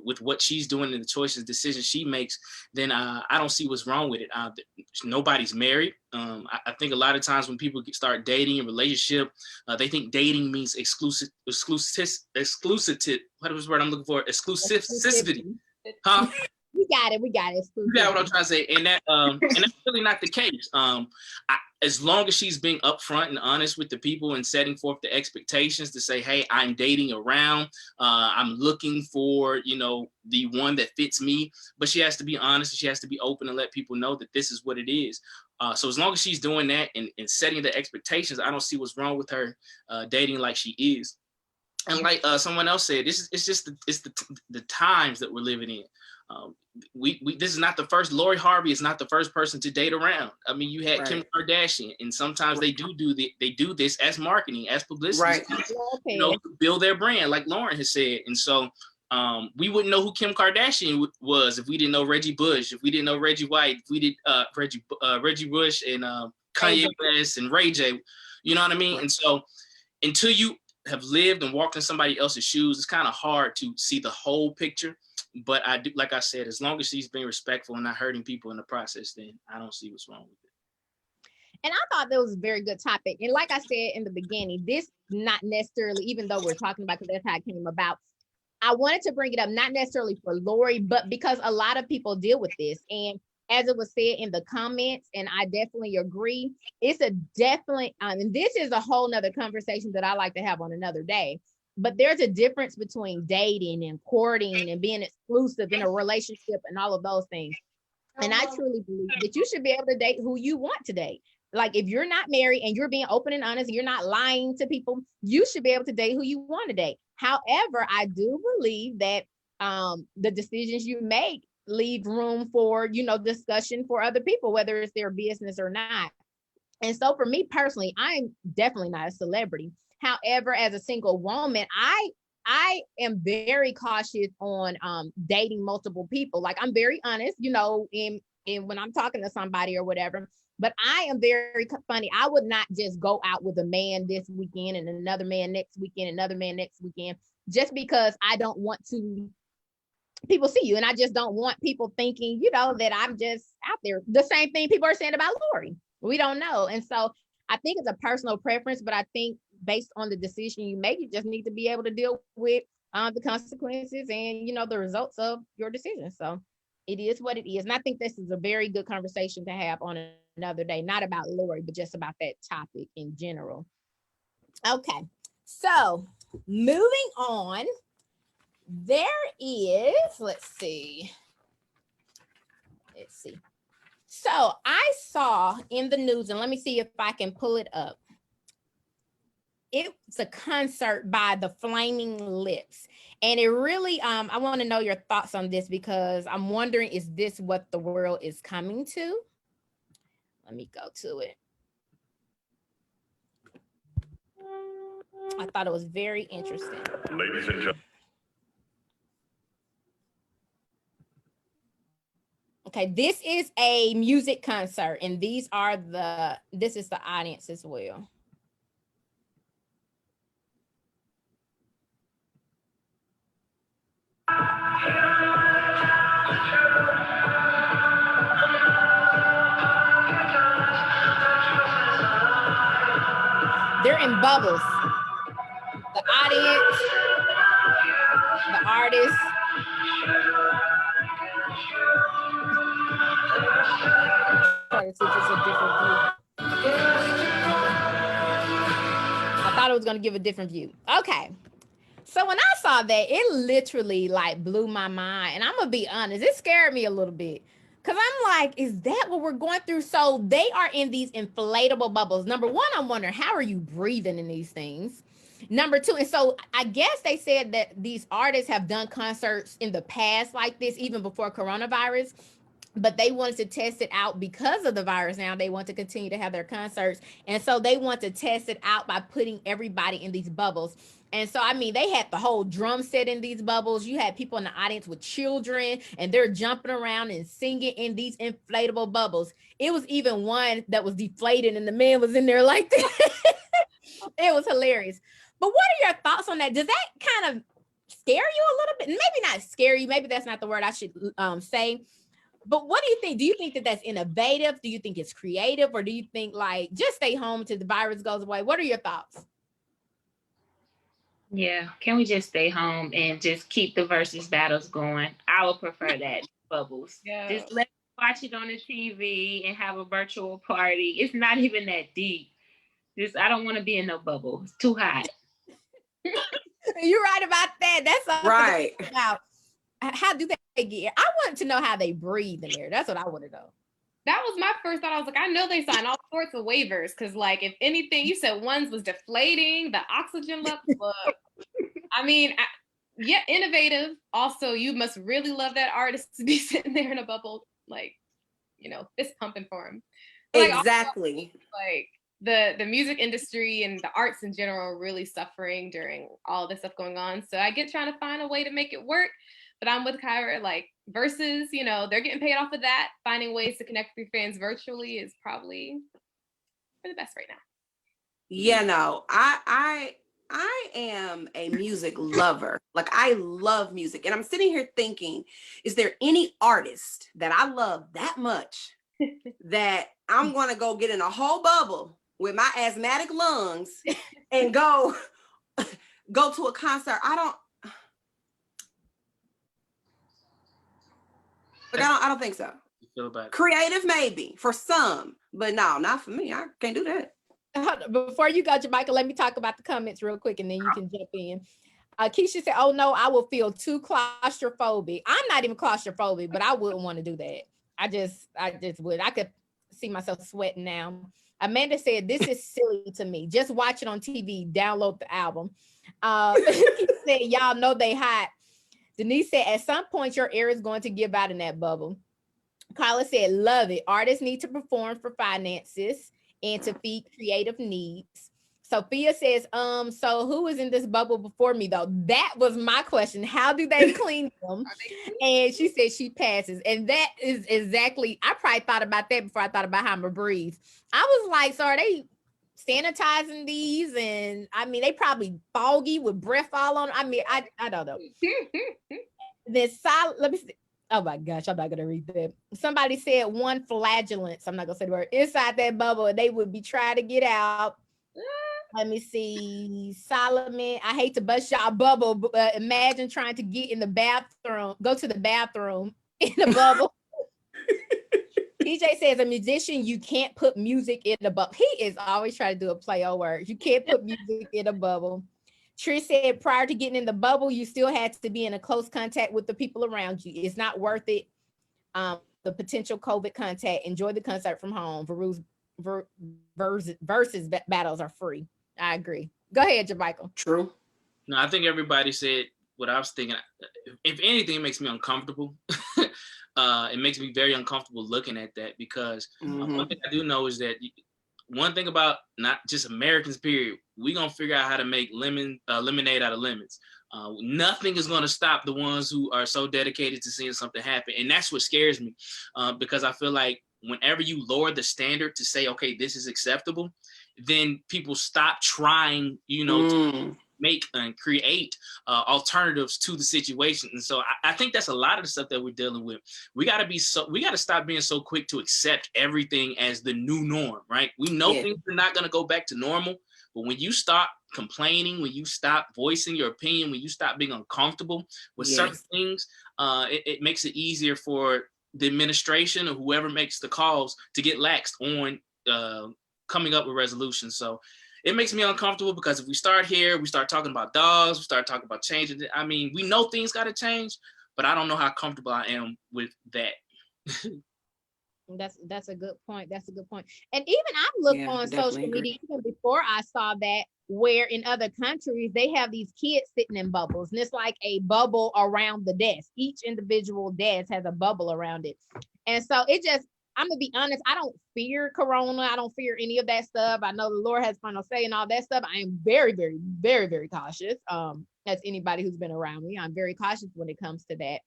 with what she's doing and the choices, decisions she makes, then I don't see what's wrong with it. Nobody's married. I think a lot of times when people start dating a relationship, they think dating means exclusive. What was the word I'm looking for? Exclusivity. Huh? got it. We got it. You got what I'm trying to say, and that's really not the case. As long as she's being upfront and honest with the people and setting forth the expectations to say, hey, I'm dating around, I'm looking for, the one that fits me, but she has to be honest and she has to be open and let people know that this is what it is. So as long as she's doing that and setting the expectations, I don't see what's wrong with her dating like she is. And like someone else said, it's just the times that we're living in. This is not the first. Lori Harvey is not the first person to date around. I mean, you had Kim Kardashian, and sometimes they do this as marketing, as publicity, to build their brand, like Lauren has said. And so we wouldn't know who Kim Kardashian was if we didn't know Reggie Bush, if we didn't know Reggie White, if we did Reggie Bush and Kanye West and Ray J. You know what I mean? Right. And so until you have lived and walked in somebody else's shoes, it's kind of hard to see the whole picture. But I do, like I said, as long as she's being respectful and not hurting people in the process, then I don't see what's wrong with it. And I thought that was a very good topic. And like I said in the beginning, this not necessarily, even though we're talking about, because that's how it came about, I wanted to bring it up, not necessarily for Lori, but because a lot of people deal with this. And as it was said in the comments, and I definitely agree, it's a definitely, and this is a whole nother conversation that I like to have on another day. But there's a difference between dating and courting and being exclusive in a relationship and all of those things. And I truly believe that you should be able to date who you want to date. Like if you're not married and you're being open and honest, and you're not lying to people, you should be able to date who you want to date. However, I do believe that the decisions you make leave room for, discussion for other people, whether it's their business or not. And so for me personally, I'm definitely not a celebrity. However, as a single woman, I am very cautious on dating multiple people. Like I'm very honest, in when I'm talking to somebody or whatever. But I am very funny. I would not just go out with a man this weekend and another man next weekend, another man next weekend, just because I don't want to people see you. And I just don't want people thinking, that I'm just out there. The same thing people are saying about Lori. We don't know. And so I think it's a personal preference, but I think based on the decision you make, you just need to be able to deal with the consequences and, the results of your decision. So it is what it is. And I think this is a very good conversation to have on another day, not about Lori, but just about that topic in general. Okay, so moving on, there is, let's see. So I saw in the news, and let me see if I can pull it up. It's a concert by the Flaming Lips. And it really, I want to know your thoughts on this because I'm wondering, is this what the world is coming to? Let me go to it. I thought it was very interesting. Ladies and gentlemen. Okay, this is a music concert, and this is the audience as well. They're in bubbles. The audience, the artists. I thought it was going to give a different view. Okay. So when I saw that, it literally blew my mind. And I'm going to be honest, it scared me a little bit. Because I'm like, is that what we're going through? So they are in these inflatable bubbles. Number one, I'm wondering, how are you breathing in these things? Number two, and so I guess they said that these artists have done concerts in the past like this, even before coronavirus, but they wanted to test it out because of the virus. Now they want to continue to have their concerts. And so they want to test it out by putting everybody in these bubbles. And so, I mean, they had the whole drum set in these bubbles. You had people in the audience with children, and they're jumping around and singing in these inflatable bubbles. It was even one that was deflated, and the man was in there like that. It was hilarious. But what are your thoughts on that? Does that kind of scare you a little bit? Maybe not scare you. Maybe that's not the word I should say. But what do you think? Do you think that that's innovative? Do you think it's creative? Or do you think just stay home till the virus goes away? What are your thoughts? Yeah, can we just stay home and just keep the versus battles going? I would prefer that. bubbles. Yeah. Just let me watch it on the TV and have a virtual party. It's not even that deep. Just I don't want to be in no bubble. It's too hot. You're right about that. That's something Right. about how do they get? I want to know how they breathe in there. That's what I want to know. That was my first thought. I was like, I know they signed all sorts of waivers because, like, if anything, you said ones was deflating, the oxygen level. I mean, yeah, innovative. Also, you must really love that artist to be sitting there in a bubble, like, you know, fist pumping for him. But, like, Exactly. also, like the music industry and the arts in general are really suffering during all this stuff going on. So I get trying to find a way to make it work. But I'm with Kyra, like, versus, you know, they're getting paid off of that. Finding ways to connect with your fans virtually is probably for the best right now. Yeah, no, I am a music lover. Like, I love music. And I'm sitting here thinking, is there any artist that I love that much that I'm going to go get in a whole bubble with my asthmatic lungs and go to a concert? I don't think so. You feel about it? Creative maybe for some, but no, not for me. I can't do that. Before you go, Jamaica, let me talk about the comments real quick and then you can jump in. Keisha said, oh no, I will feel too claustrophobic. I'm not even claustrophobic, but I wouldn't want to do that. I just would. I could see myself sweating now. Amanda said, this is silly to me. Just watch it on TV, download the album. He said, y'all know they hot. Denise said, at some point, your air is going to give out in that bubble. Carla said, love it. Artists need to perform for finances and to feed creative needs. Sophia says, so who was in this bubble before me though? That was my question. How do they clean them? And she said she passes. And that is exactly, I probably thought about that before I thought about how I'm gonna breathe. I was like, so are they sanitizing these? And I mean, they probably foggy with breath all on. I mean, I don't know. This let me see. Oh my gosh, I'm not gonna read that. Somebody said one flagellance. I'm not gonna say the word inside that bubble, and they would be trying to get out. Let me see. Solomon, I hate to bust y'all bubble, but imagine trying to get in the bathroom, go to the bathroom in the bubble. DJ says, a musician, you can't put music in the bubble. He is always trying to do a play on words. You can't put music in a bubble. Trish said, prior to getting in the bubble, you still had to be in a close contact with the people around you. It's not worth it. The potential COVID contact. Enjoy the concert from home. Versus battles are free. I agree. Go ahead, Jamaica. True. No, I think everybody said what I was thinking. If anything, it makes me uncomfortable. It makes me very uncomfortable looking at that because one thing I do know is that one thing about not just Americans, period, we're going to figure out how to make lemonade out of lemons. Nothing is going to stop the ones who are so dedicated to seeing something happen. And that's what scares me because I feel like whenever you lower the standard to say, okay, this is acceptable, then people stop trying, to make and create alternatives to the situation. And so I think that's a lot of the stuff that we're dealing with. We got to stop being so quick to accept everything as the new norm, right? We know things are not going to go back to normal, but when you stop complaining, when you stop voicing your opinion, when you stop being uncomfortable with certain things, it makes it easier for the administration or whoever makes the calls to get laxed on coming up with resolutions. So it makes me uncomfortable because if we start here, we start talking about dogs, we start talking about changing. I mean, we know things got to change, but I don't know how comfortable I am with that. That's a good point. That's a good point. And even I looked on social media even before I saw that, where in other countries they have these kids sitting in bubbles, and it's like a bubble around the desk. Each individual desk has a bubble around it, and so it just. I'm gonna be honest. I don't fear Corona. I don't fear any of that stuff. I know the Lord has final say and all that stuff. I am very, very, very, very cautious. As anybody who's been around me, I'm very cautious when it comes to that.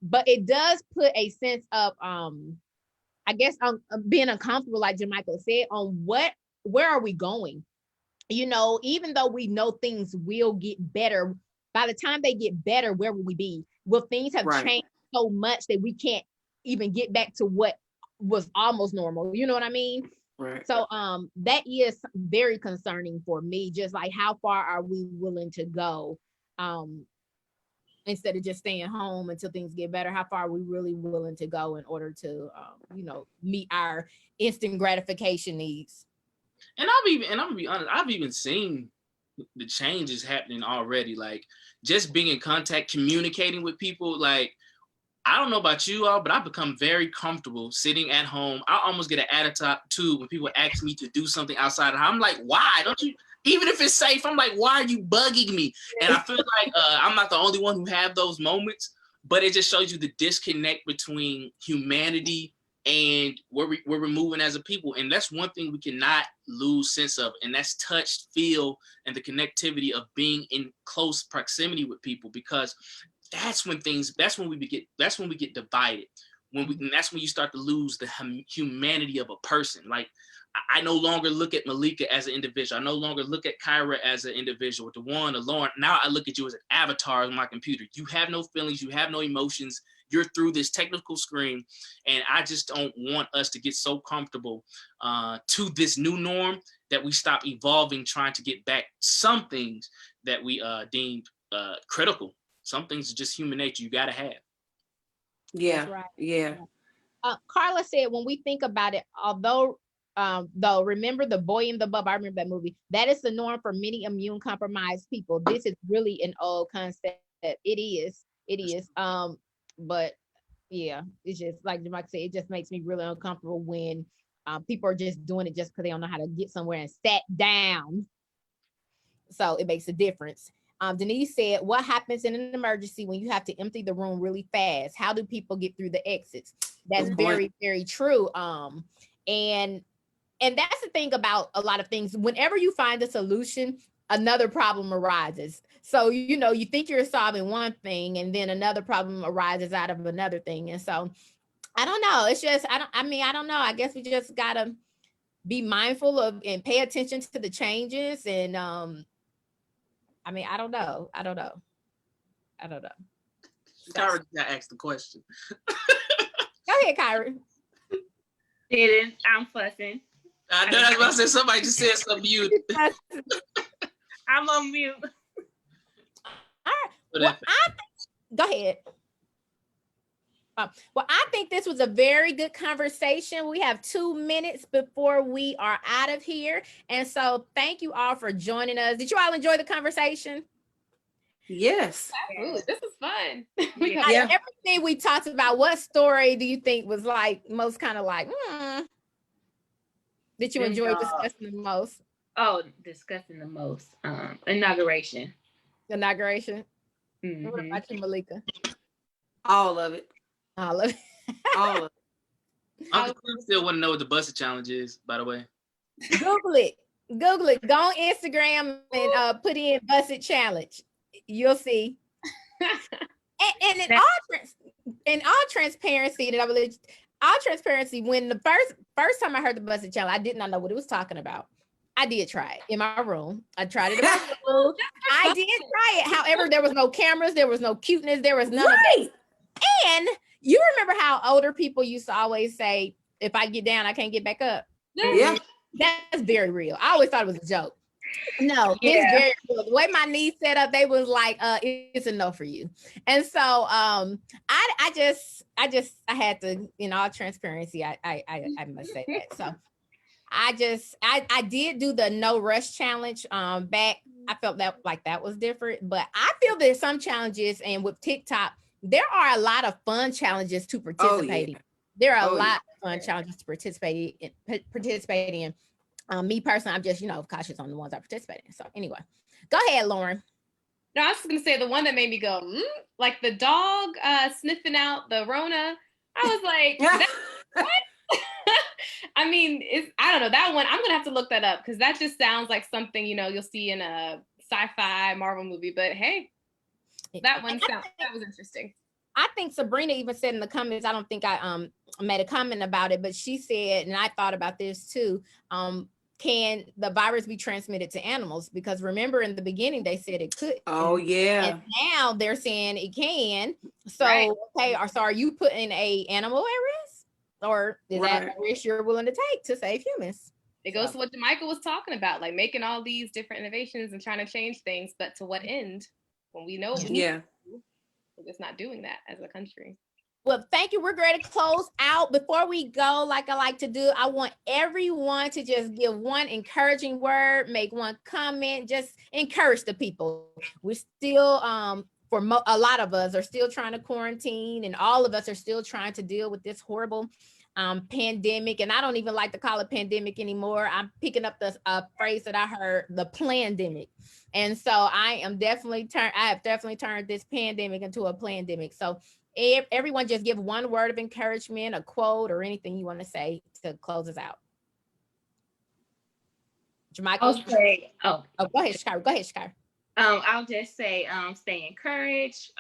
But it does put a sense of, I guess, being uncomfortable, like Jamaica said, on where are we going? Even though we know things will get better, by the time they get better, where will we be? Will things have changed so much that we can't even get back to what was almost normal? You know what I mean? Right. So that is very concerning for me. Just like, how far are we willing to go? instead of just staying home until things get better. How far are we really willing to go in order to, meet our instant gratification needs? And I'm gonna be honest, I've even seen the changes happening already. Like just being in contact, communicating with people. Like I don't know about you all, but I've become very comfortable sitting at home. I almost get an attitude when people ask me to do something outside of the house. I'm like, why don't you? Even if it's safe, I'm like, why are you bugging me? And I feel like I'm not the only one who have those moments, but it just shows you the disconnect between humanity and where we're moving as a people. And that's one thing we cannot lose sense of, and that's touch, feel, and the connectivity of being in close proximity with people, because that's when we get divided. And that's when you start to lose the humanity of a person. Like I no longer look at Malika as an individual. I no longer look at Kyra as an individual, DeJuan or Lauren. Now I look at you as an avatar on my computer. You have no feelings, you have no emotions. You're through this technical screen. And I just don't want us to get so comfortable to this new norm that we stop evolving, trying to get back some things that we deemed critical. Some things are just human nature you gotta have. Yeah. That's right. Yeah. Carla said, when we think about it, though, remember The Boy in the Bubble? I remember that movie. That is the norm for many immune compromised people. This is really an old concept. It is. But yeah, it's just like Jamaica said, it just makes me really uncomfortable when people are just doing it just because they don't know how to get somewhere and sat down. So it makes a difference. Denise said, what happens in an emergency when you have to empty the room really fast? How do people get through the exits? That's very, very true. And that's the thing about a lot of things. Whenever you find a solution, another problem arises. So, you think you're solving one thing and then another problem arises out of another thing. And so I don't know. It's just, I don't know. I guess we just gotta be mindful of and pay attention to the changes. And I don't know. Kyra got asked the question. Go ahead, Kyra. Didn't. I'm fussing. I know that's what I said. Somebody just said something mute. I'm on mute. All right. Well, go ahead. Well, I think this was a very good conversation. We have 2 minutes before we are out of here. And so thank you all for joining us. Did you all enjoy the conversation? Yes. Absolutely. This is fun. Yeah. Everything we talked about, what story do you think was like most kind of like, did you enjoy discussing the most? Oh, discussing the most. Inauguration. Mm-hmm. What about you, Malika? All of it. All of it. All of it. I still want to know what the busted challenge is, by the way. Google it. Go on Instagram and put in busted challenge. You'll see. and in all transparency, when the first time I heard the busted challenge, I did not know what it was talking about. I did try it in my room. I tried it in my room. I did try it. However, there was no cameras, there was no cuteness, there was none of it. And you remember how older people used to always say, if I get down, I can't get back up? Yeah. That's very real. I always thought it was a joke. No, it's very real. The way my knees set up, they was like, it's a no for you. And so I had to, in all transparency, I must say that. So I did do the no rush challenge back. I felt that was different, but I feel there's some challenges, and with TikTok, there are a lot of fun challenges to participate in. There are a lot of fun challenges to participate in. Me personally, I'm just, cautious on the ones I participate in. So anyway, go ahead, Lauren. No, I was just gonna say the one that made me go, like the dog sniffing out the Rona. I was like, what? I mean, I don't know, that one, I'm gonna have to look that up because that just sounds like something, you'll see in a sci-fi Marvel movie. But hey, that was interesting. I think Sabrina even said in the comments, I don't think I made a comment about it, but she said, and I thought about this too, can the virus be transmitted to animals? Because remember in the beginning, they said it could. Oh, yeah. And now they're saying it can. So, okay, so are you putting a animal at risk? Or is that a risk you're willing to take to save humans? It goes to what Jamaica was talking about, like making all these different innovations and trying to change things, but to what end? When we know. Yeah. we're just not doing that as a country. Well, thank you. We're ready to close out. Before we go, like I like to do, I want everyone to just give one encouraging word, make one comment, just encourage the people. We're still, a lot of us are still trying to quarantine, and all of us are still trying to deal with this horrible pandemic. And I don't even like to call it pandemic anymore. I'm picking up the phrase that I heard, the plandemic. And so I have definitely turned this pandemic into a plandemic. So everyone just give one word of encouragement, a quote, or anything you want to say to close us out. I'll Jermichael? say, go ahead, Shakira. Go ahead, Shakira. I'll just say, stay encouraged.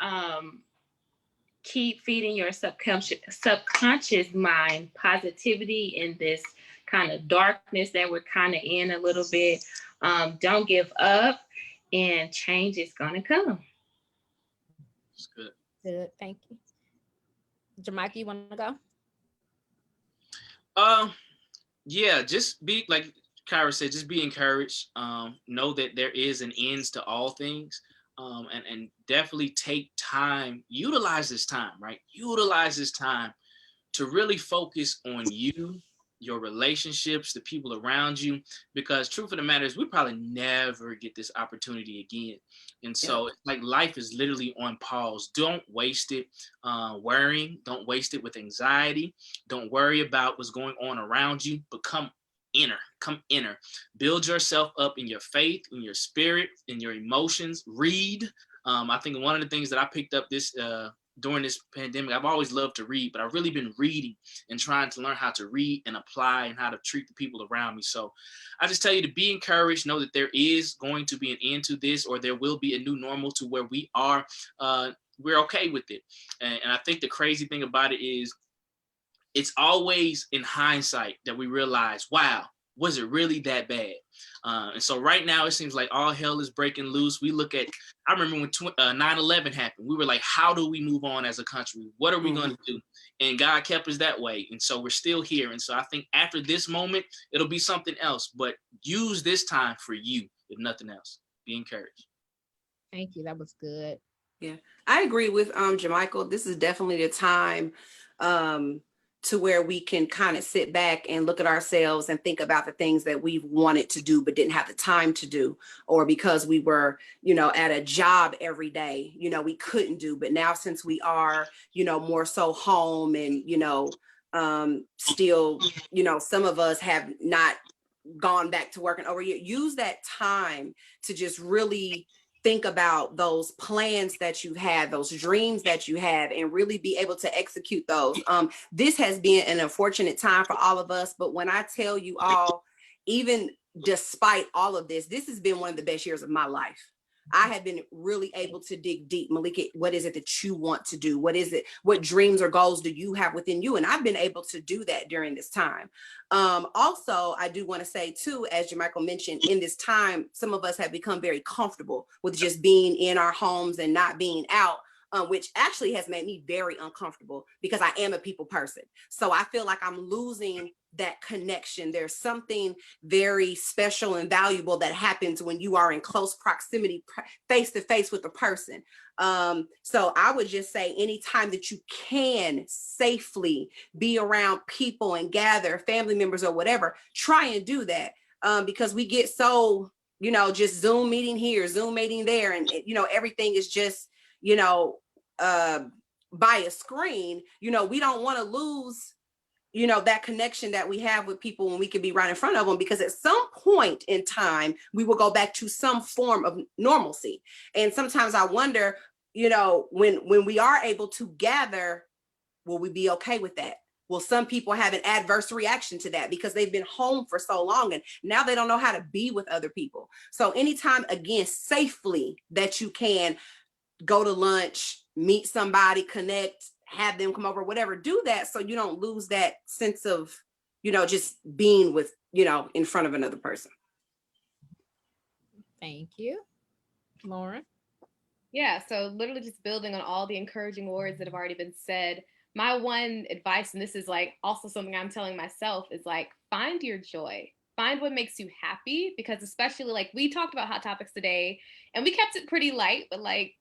Keep feeding your subconscious mind positivity in this kind of darkness that we're kind of in a little bit. Don't give up, and change is gonna come. It's good. Good, thank you. Jermichael, you want to go? Yeah, just be like Kyra said, just be encouraged. Know that there is an ends to all things. And definitely take time, utilize this time, right? Utilize this time to really focus on you, your relationships, the people around you, because truth of the matter is we probably never get this opportunity again. And so it's like life is literally on pause. Don't waste it worrying. Don't waste it with anxiety. Don't worry about what's going on around you, but come inner, build yourself up in your faith, in your spirit, in your emotions. Read. I think one of the things that I picked up this during this pandemic, I've always loved to read, but I've really been reading and trying to learn how to read and apply and how to treat the people around me. So I just tell you to be encouraged, know that there is going to be an end to this, or there will be a new normal to where we are, we're okay with it. And I think the crazy thing about it is it's always in hindsight that we realize, wow, was it really that bad? And so right now it seems like all hell is breaking loose. We look at, I remember when 9/11 happened, we were like, how do we move on as a country? What are we going to do? And God kept us that way. And so we're still here. And so I think after this moment, it'll be something else, but use this time for you, if nothing else. Be encouraged. Thank you. That was good. Yeah, I agree with Jermichael. This is definitely the time to where we can kind of sit back and look at ourselves and think about the things that we've wanted to do but didn't have the time to do, or because we were, at a job every day, we couldn't do. But now since we are, more so home and, still, some of us have not gone back to work and over, use that time to just really think about those plans that you had, those dreams that you have, and really be able to execute those. This has been an unfortunate time for all of us, but when I tell you all, even despite all of this, this has been one of the best years of my life. I have been really able to dig deep. Malika, what is it that you want to do? What is it? What dreams or goals do you have within you? And I've been able to do that during this time. Also, I do want to say too, as Jermichael mentioned, in this time, some of us have become very comfortable with just being in our homes and not being out. Which actually has made me very uncomfortable because I am a people person. So I feel like I'm losing that connection. There's something very special and valuable that happens when you are in close proximity, face to face with a person. So I would just say anytime that you can safely be around people and gather family members or whatever, try and do that. Because we get so, just Zoom meeting here, Zoom meeting there, and everything is just, by a screen. We don't want to lose, that connection that we have with people when we can be right in front of them, because at some point in time, we will go back to some form of normalcy. And sometimes I wonder, when we are able to gather, will we be okay with that? Well, some people have an adverse reaction to that because they've been home for so long and now they don't know how to be with other people. So anytime, again, safely that you can, go to lunch, meet somebody, connect, have them come over, whatever, do that so you don't lose that sense of, just being with, in front of another person. Thank you. Lauren? Yeah, so literally just building on all the encouraging words that have already been said. My one advice, and this is like also something I'm telling myself, is like, find your joy. Find what makes you happy, because especially like we talked about hot topics today and we kept it pretty light, but like,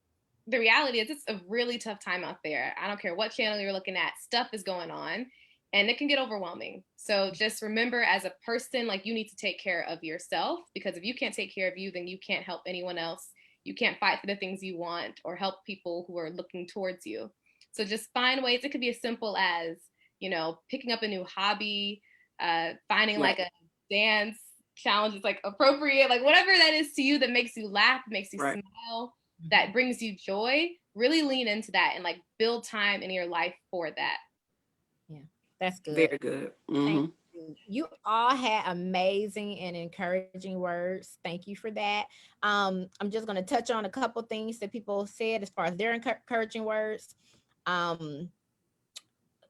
the reality is it's a really tough time out there. I don't care what channel you're looking at, stuff is going on and it can get overwhelming. So just remember, as a person, like, you need to take care of yourself, because if you can't take care of you, then you can't help anyone else. You can't fight for the things you want or help people who are looking towards you. So just find ways. It could be as simple as, picking up a new hobby, finding like a dance challenge that's like appropriate, like whatever that is to you that makes you laugh, makes you smile, that brings you joy. Really lean into that and like build time in your life for that. Yeah, that's good. Very good. Thank you. You all had amazing and encouraging words. Thank you for that. I'm just going to touch on a couple things that people said as far as their encouraging words.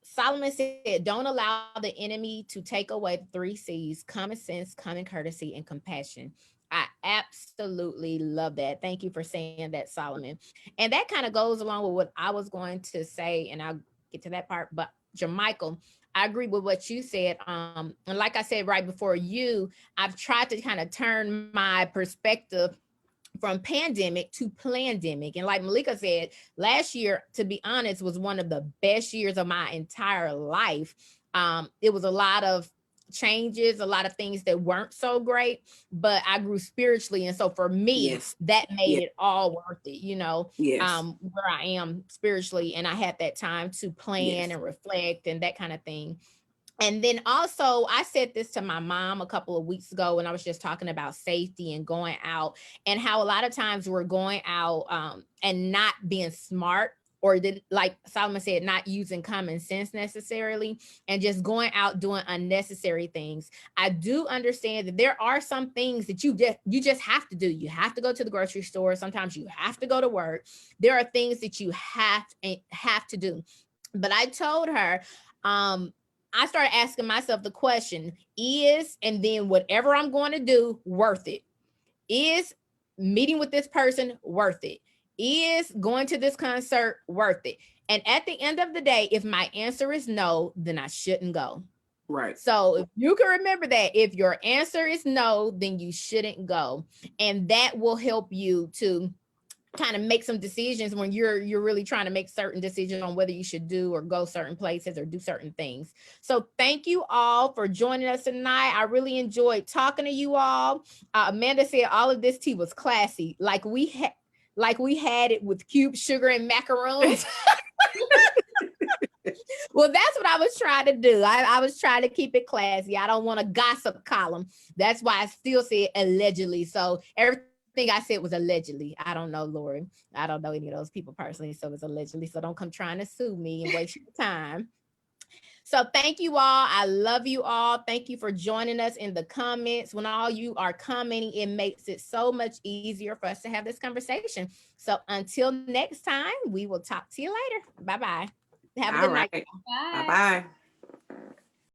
Solomon said, don't allow the enemy to take away the 3 C's: common sense, common courtesy, and compassion. I absolutely love that. Thank you for saying that, Solomon. And that kind of goes along with what I was going to say, and I'll get to that part. But Jermichael, I agree with what you said. And like I said right before you, I've tried to kind of turn my perspective from pandemic to plandemic. And like Malika said, last year, to be honest, was one of the best years of my entire life. It was a lot of changes, a lot of things that weren't so great, but I grew spiritually. And so for me, that made it all worth it, where I am spiritually. And I had that time to plan and reflect and that kind of thing. And then also, I said this to my mom a couple of weeks ago when I was just talking about safety and going out, and how a lot of times we're going out and not being smart, or like Solomon said, not using common sense necessarily, and just going out doing unnecessary things. I do understand that there are some things that you just have to do. You have to go to the grocery store. Sometimes you have to go to work. There are things that you have to do. But I told her, I started asking myself the question, and then whatever I'm going to do, worth it? Is meeting with this person worth it? Is going to this concert worth it? And at the end of the day, if my answer is no, then I shouldn't go. Right. So if you can remember that, if your answer is no, then you shouldn't go. And that will help you to kind of make some decisions when you're really trying to make certain decisions on whether you should do or go certain places or do certain things. So thank you all for joining us tonight. I really enjoyed talking to you all. Amanda said all of this tea was classy, like we had it with cube sugar and macaroons. Well, that's what I was trying to do. I was trying to keep it classy. I don't want a gossip column. That's why I still say allegedly. So everything I said was allegedly. I don't know, Lori. I don't know any of those people personally, so it's allegedly. So don't come trying to sue me and waste your time. So thank you all. I love you all. Thank you for joining us in the comments. When all you are commenting, it makes it so much easier for us to have this conversation. So until next time, we will talk to you later. Bye-bye. Have a good night. Bye-bye.